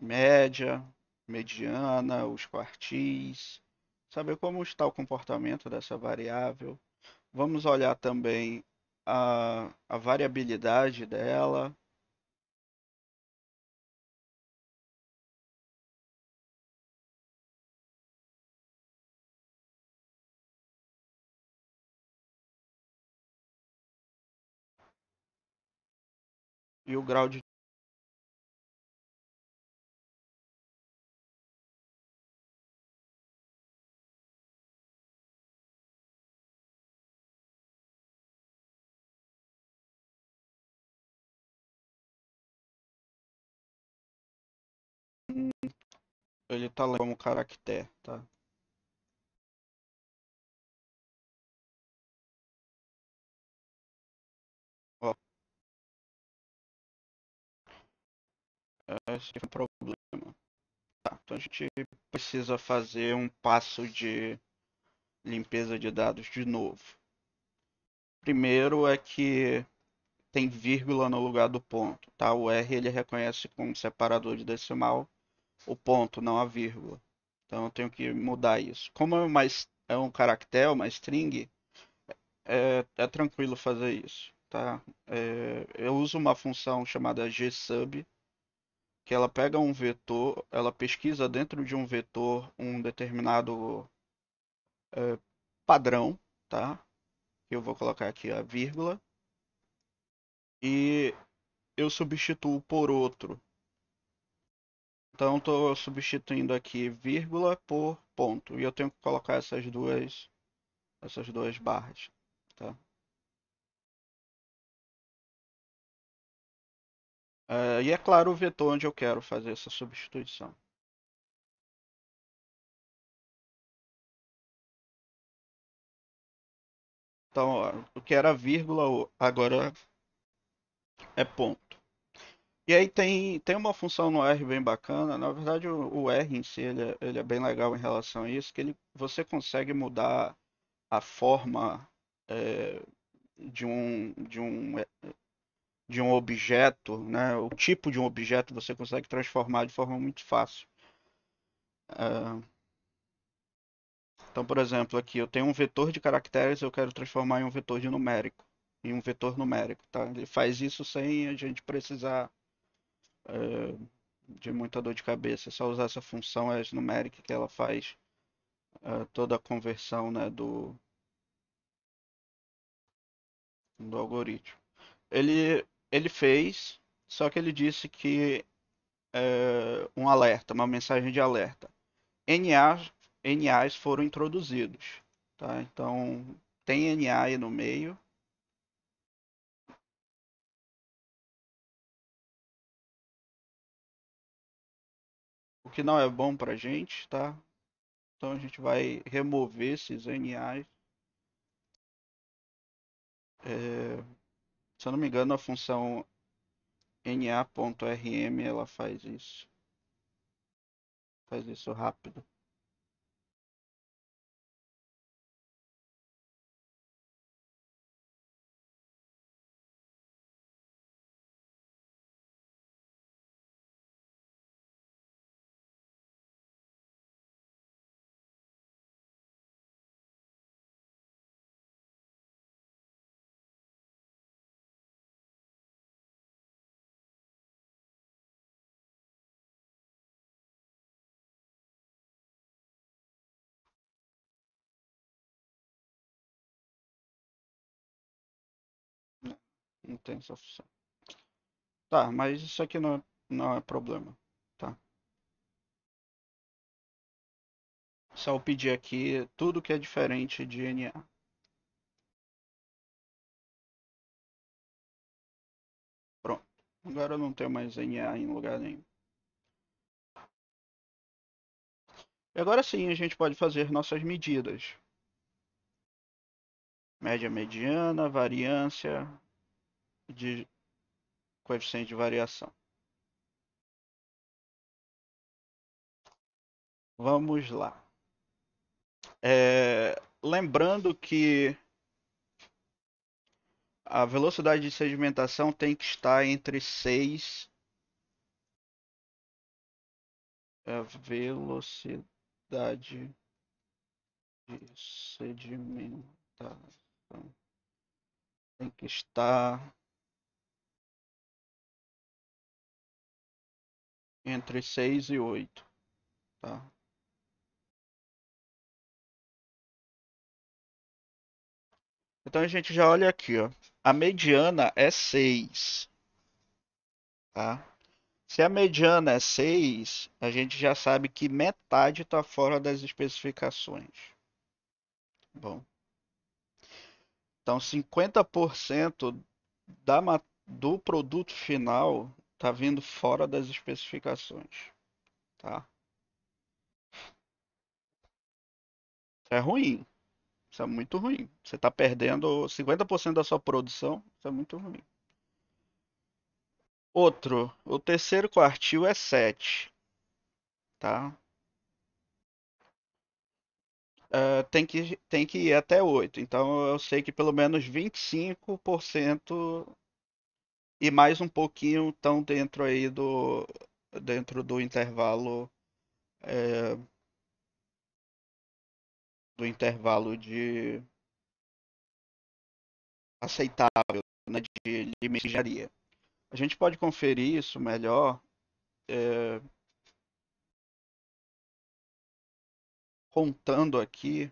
Média, mediana, os quartis, saber como está o comportamento dessa variável. Vamos olhar também a variabilidade dela e o grau de. Ele está lá como caractere, tá? Ó, esse é o problema. Tá, então a gente precisa fazer um passo de limpeza de dados de novo. Primeiro é que tem vírgula no lugar do ponto, tá? O R ele reconhece como separador de decimal o ponto, não a vírgula. Então eu tenho que mudar isso. Como é um caractere, uma string, é tranquilo fazer isso, tá? Eu uso uma função chamada gsub, que ela pega um vetor, ela pesquisa dentro de um vetor um determinado padrão, tá? Eu vou colocar aqui a vírgula e eu substituo por outro. Então estou substituindo aqui vírgula por ponto e eu tenho que colocar essas duas barras, tá? E é claro o vetor onde eu quero fazer essa substituição. Então, ó, o que era vírgula agora é ponto. E aí tem uma função no R bem bacana. Na verdade, o R em si ele é bem legal em relação a isso, que você consegue mudar a forma é, de um objeto, né? O tipo de um objeto você consegue transformar de forma muito fácil. É, então, por exemplo, aqui eu tenho um vetor de caracteres, eu quero transformar em um vetor de numérico, em um vetor numérico, tá? Ele faz isso sem a gente precisar é, de muita dor de cabeça. É só usar essa função numérica que ela faz toda a conversão, né, do algoritmo. Ele fez, só que ele disse que um alerta, uma mensagem de alerta. NA, NAs foram introduzidos, tá? Então tem NA aí no meio. O que não é bom para a gente, tá? Então a gente vai remover esses NAs. É, se eu não me engano, a função na.rm ela faz isso rápido. Não tem essa função. Tá, mas isso aqui não é problema, tá? Só eu pedir aqui tudo que é diferente de NA. Agora eu não tenho mais NA em lugar nenhum. E agora sim a gente pode fazer nossas medidas. Média mediana, variância de coeficiente de variação. Vamos lá. Lembrando que a velocidade de sedimentação tem que estar entre 6. Velocidade de sedimentação tem que estar entre 6 e 8, tá? Então a gente já olha aqui, ó. A mediana é 6, tá? Se a mediana é 6, a gente já sabe que metade está fora das especificações. Bom, então 50% do produto final está vindo fora das especificações, tá? Isso é ruim, isso é muito ruim. Você está perdendo 50% da sua produção, isso é muito ruim. Outro, o terceiro quartil é 7, tá? Tem que ir até 8. Então eu sei que pelo menos 25% e mais um pouquinho estão dentro do intervalo é, de aceitável, né, de limite de engenharia. A gente pode conferir isso melhor contando aqui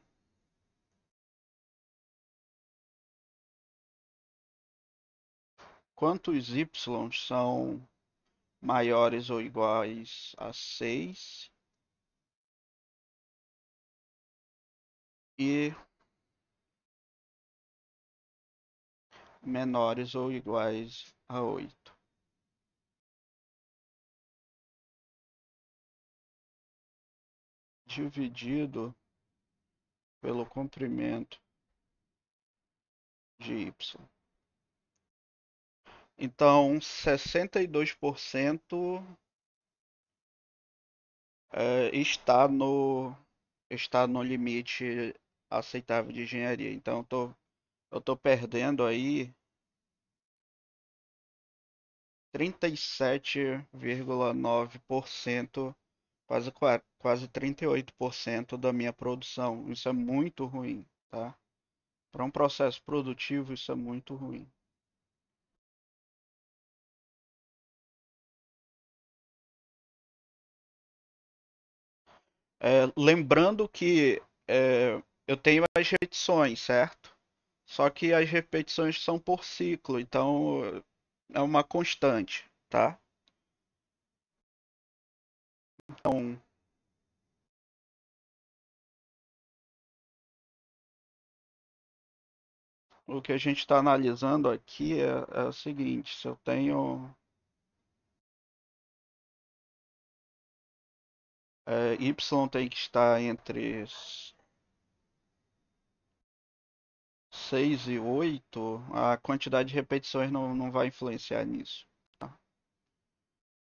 quantos y são maiores ou iguais a 6 e menores ou iguais a 8. Dividido pelo comprimento de y. Então, 62% está no limite aceitável de engenharia. Então, eu tô perdendo aí 37,9%, quase 38% da minha produção. Isso é muito ruim, tá? Para um processo produtivo, isso é muito ruim. Lembrando que eu tenho as repetições, certo? Só que as repetições são por ciclo, então é uma constante, tá? Então, o que a gente está analisando aqui é o seguinte: se eu tenho y tem que estar entre 6 e 8, a quantidade de repetições não vai influenciar nisso, tá?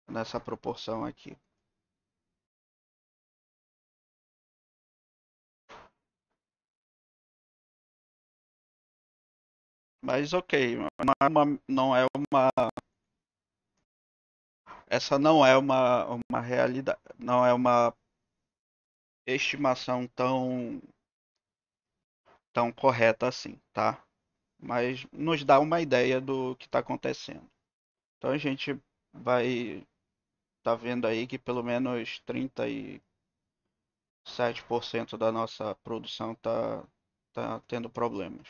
Nessa proporção aqui. Mas ok, essa não é uma realidade, não é uma estimação tão correta assim, tá? Mas nos dá uma ideia do que está acontecendo. Então a gente vai tá vendo aí que pelo menos 37% da nossa produção tá tendo problemas.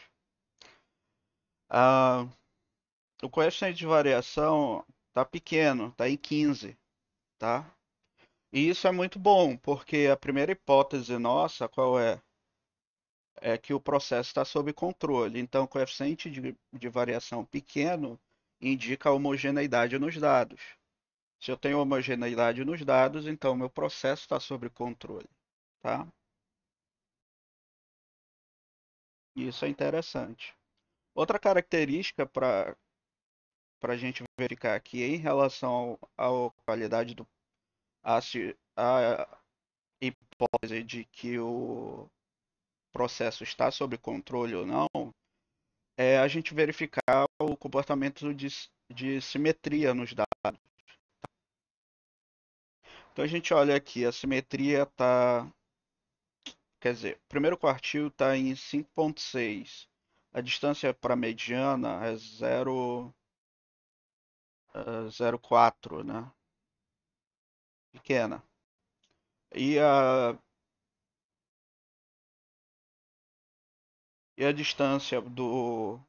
Ah, o coeficiente de variação tá pequeno, tá em 15, tá? E isso é muito bom, porque a primeira hipótese nossa, qual é? É que o processo está sob controle. Então, coeficiente de variação pequeno indica a homogeneidade nos dados. Se eu tenho homogeneidade nos dados, então meu processo está sob controle, tá? Isso é interessante. Outra característica para a gente verificar aqui em relação à qualidade do a hipótese de que o processo está sob controle ou não, é a gente verificar o comportamento de simetria nos dados. Então a gente olha aqui, a simetria está, quer dizer, o primeiro quartil está em 5,6. A distância para a mediana é 0,04, né? Pequena. E a, e a distância do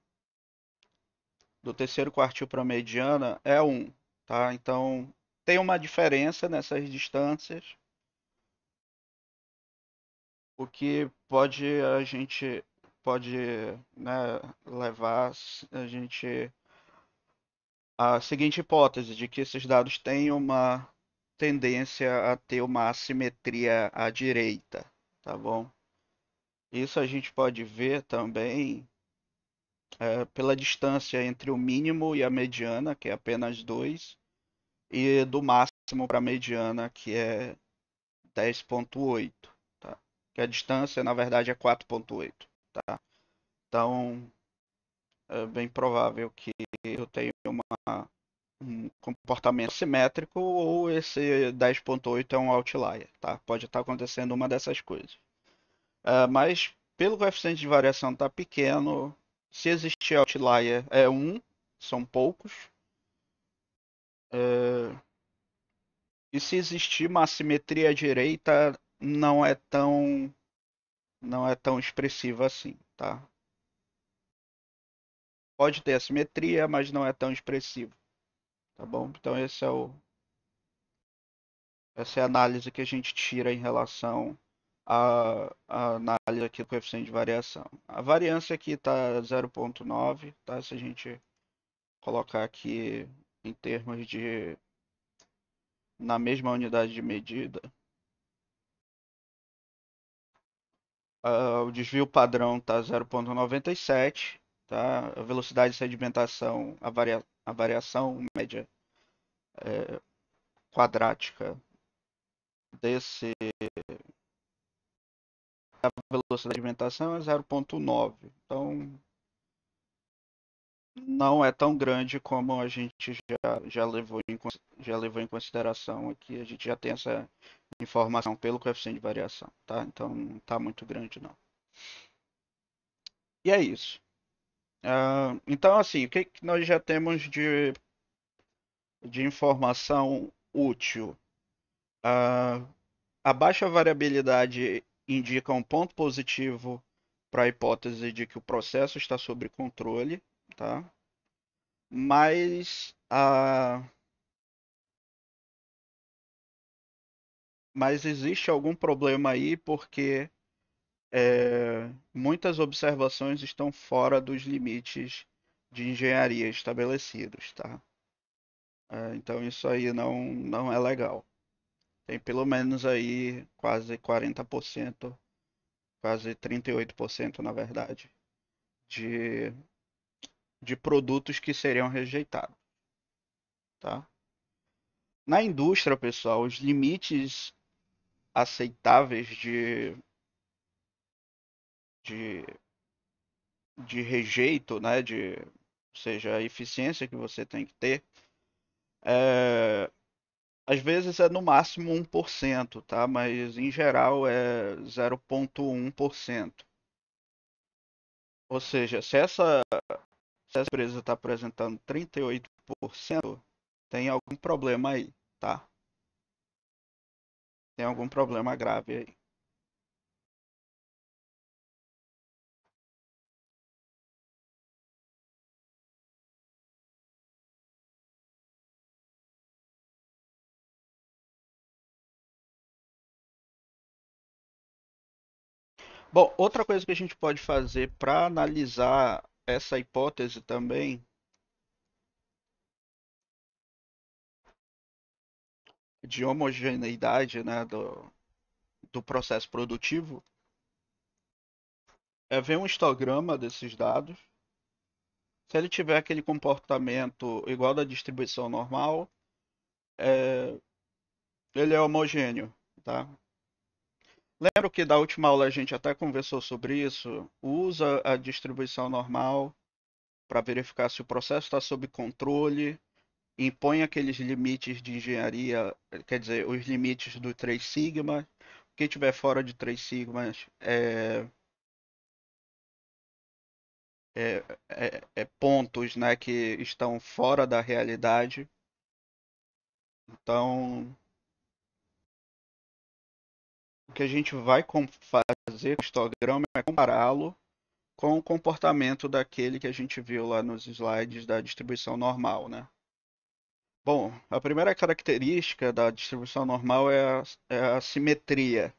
terceiro quartil para a mediana é 1, tá? Então tem uma diferença nessas distâncias, o que a gente pode, né, levar a gente a seguinte hipótese de que esses dados têm uma tendência a ter uma assimetria à direita, tá bom? Isso a gente pode ver também pela distância entre o mínimo e a mediana, que é apenas 2, e do máximo para a mediana, que é 10,8, tá? Que a distância, na verdade, é 4,8, tá? Então, é bem provável que eu tenha um comportamento simétrico ou esse 10,8 é um outlier, tá? Pode estar acontecendo uma dessas coisas. Mas, pelo coeficiente de variação estar pequeno, se existir outlier é 1, são poucos. É, e se existir uma assimetria à direita, não é tão expressiva assim, tá? Pode ter assimetria, mas não é tão expressivo, tá bom? Então essa é a análise que a gente tira em relação à análise aqui do coeficiente de variação. A variância aqui está 0,9, tá? Se a gente colocar aqui em termos de na mesma unidade de medida, o desvio padrão está 0,97, tá? A velocidade de sedimentação, a variação média quadrática desse a velocidade de sedimentação é 0,9. Então, não é tão grande como a gente já levou em consideração aqui. A gente já tem essa informação pelo coeficiente de variação, tá? Então, não está muito grande, não. E é isso. Então, assim, o que nós já temos de informação útil? Ah, a baixa variabilidade indica um ponto positivo para a hipótese de que o processo está sob controle, tá? Mas, mas existe algum problema aí porque muitas observações estão fora dos limites de engenharia estabelecidos, tá? Então isso aí não é legal. Tem pelo menos aí quase 40%, quase 38% na verdade, de, de produtos que seriam rejeitados, tá? Na indústria, pessoal, os limites aceitáveis de, de rejeito, né, ou seja, a eficiência que você tem que ter, é, às vezes é no máximo 1%, tá? Mas em geral é 0,1%. Ou seja, se essa empresa está apresentando 38%, tem algum problema aí, tá? Tem algum problema grave aí. Bom, outra coisa que a gente pode fazer para analisar essa hipótese também de homogeneidade, né, do processo produtivo, é ver um histograma desses dados. Se ele tiver aquele comportamento igual da distribuição normal, é, ele é homogêneo, tá? Lembro que da última aula a gente até conversou sobre isso. Usa a distribuição normal para verificar se o processo está sob controle, impõe aqueles limites de engenharia, quer dizer, os limites do 3 sigma. O que tiver fora de 3 sigmas é pontos, né, que estão fora da realidade. Então, o que a gente vai fazer com o histograma é compará-lo com o comportamento daquele que a gente viu lá nos slides da distribuição normal, né? Bom, a primeira característica da distribuição normal é a simetria,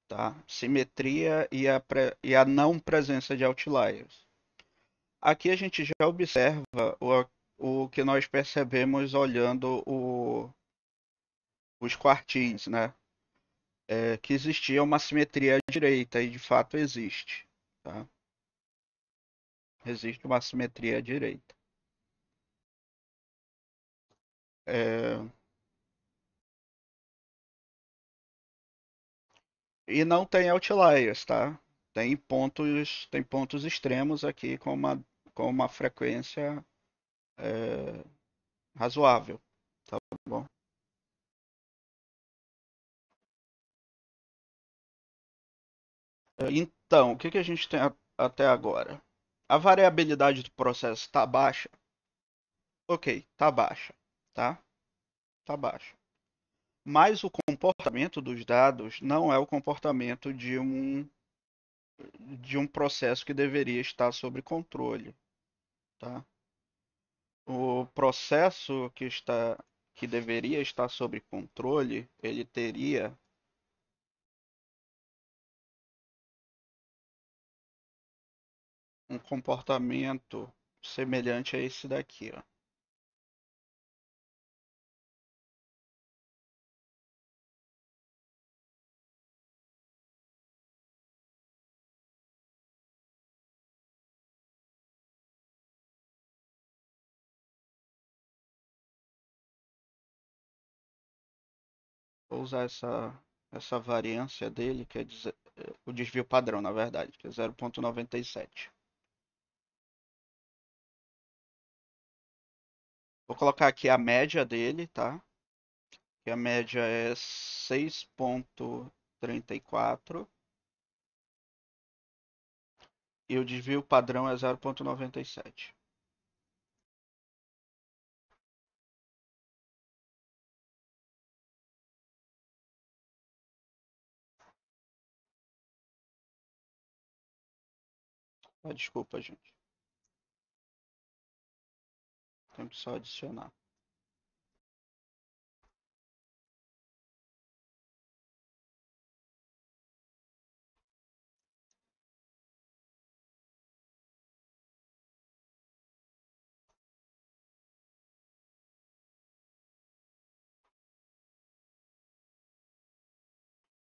tá? Simetria e a não presença de outliers. Aqui a gente já observa o que nós percebemos olhando os quartis, né? Que existia uma simetria à direita e de fato existe, tá? Existe uma simetria à direita. É, e não tem outliers, tá? Tem pontos extremos aqui com uma frequência razoável, tá bom? Então, o que que a gente tem até agora? A variabilidade do processo está baixa? Ok, está baixa, tá? Está baixa. Mas o comportamento dos dados não é o comportamento de um processo que deveria estar sob controle, tá? O processo que deveria estar sob controle, ele teria um comportamento semelhante a esse daqui, ó. Vou usar essa variância dele, que é o desvio padrão, na verdade, que é 0,97. Vou colocar aqui a média dele, tá? Que a média é 6,34 e o desvio padrão é 0,97. Ah, desculpa, gente. Tem que só adicionar.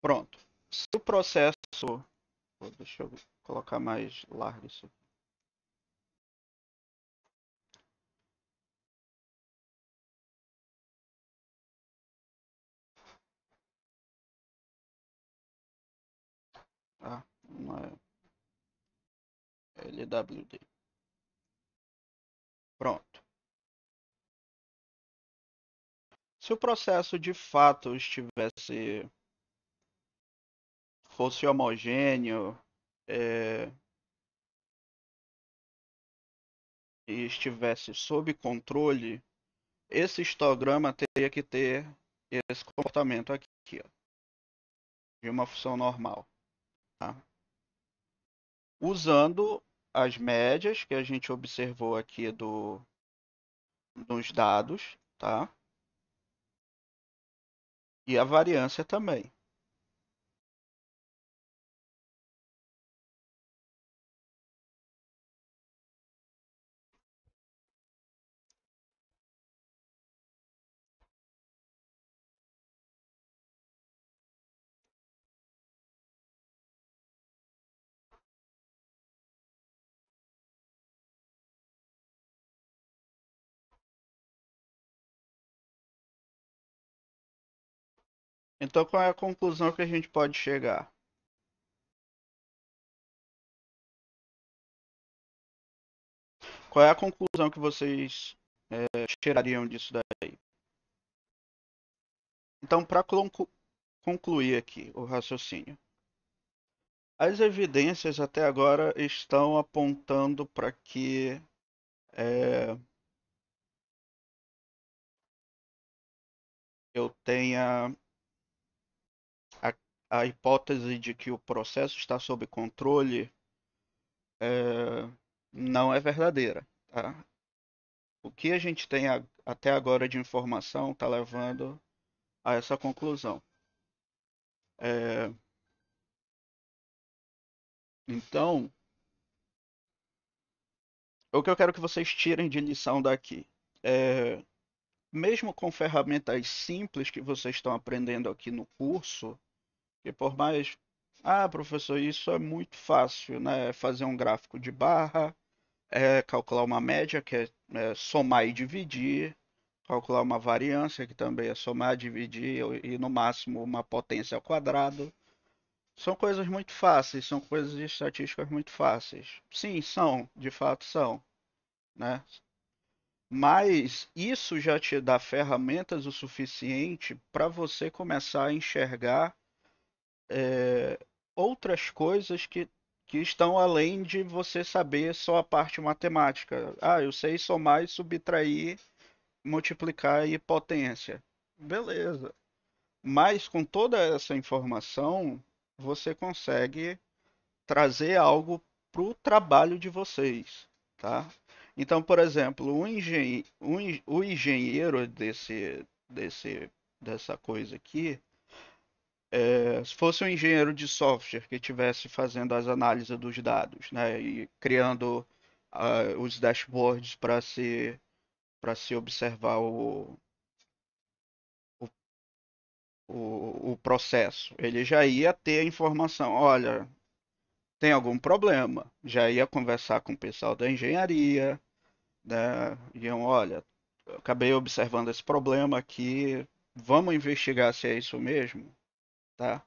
Pronto. Se o processo. Deixa eu colocar mais largo isso. Ah, não é LWD. Pronto. Se o processo de fato fosse homogêneo é, e estivesse sob controle, esse histograma teria que ter esse comportamento aqui, ó, de uma função normal, tá? Usando as médias que a gente observou aqui dos dados, tá? E a variância também. Então, qual é a conclusão que a gente pode chegar? Qual é a conclusão que vocês tirariam disso daí? Então, para concluir aqui o raciocínio, as evidências até agora estão apontando para que é, eu tenha a, a hipótese de que o processo está sob controle é, não é verdadeira. Tá? O que a gente tem até agora de informação está levando a essa conclusão. É, então, o que eu quero que vocês tirem de lição daqui é, mesmo com ferramentas simples que vocês estão aprendendo aqui no curso, que por mais, professor, isso é muito fácil, né? Fazer um gráfico de barra, calcular uma média, que é somar e dividir, calcular uma variância, que também é somar, dividir e no máximo uma potência ao quadrado. São coisas muito fáceis, são coisas de estatísticas muito fáceis. Sim, são, de fato são, né? Mas isso já te dá ferramentas o suficiente para você começar a enxergar é, outras coisas que estão além de você saber só a parte matemática. Ah, eu sei somar e subtrair, multiplicar e potência. Beleza. Mas com toda essa informação, você consegue trazer algo para o trabalho de vocês, tá? Então, por exemplo, o engenheiro dessa coisa aqui, se fosse um engenheiro de software que estivesse fazendo as análises dos dados, né, e criando os dashboards para se observar o, o processo, ele já ia ter a informação, olha, tem algum problema, já ia conversar com o pessoal da engenharia, né, iam, olha, eu acabei observando esse problema aqui, vamos investigar se é isso mesmo, tá?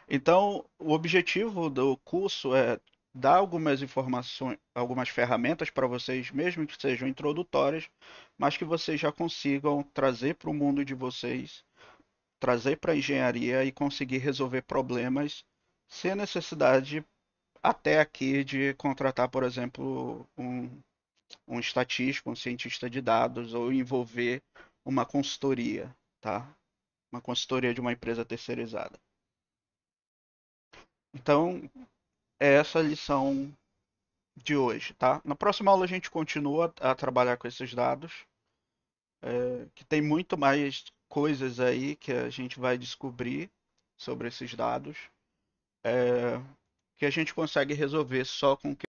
Então, o objetivo do curso é dar algumas informações, algumas ferramentas para vocês, mesmo que sejam introdutórias, mas que vocês já consigam trazer para o mundo de vocês, trazer para a engenharia e conseguir resolver problemas sem necessidade até aqui de contratar, por exemplo, um estatístico, um cientista de dados ou envolver uma consultoria, tá? Uma consultoria de uma empresa terceirizada. Então, é essa a lição de hoje, tá? Na próxima aula a gente continua a trabalhar com esses dados, que tem muito mais coisas aí que a gente vai descobrir sobre esses dados, que a gente consegue resolver só com o que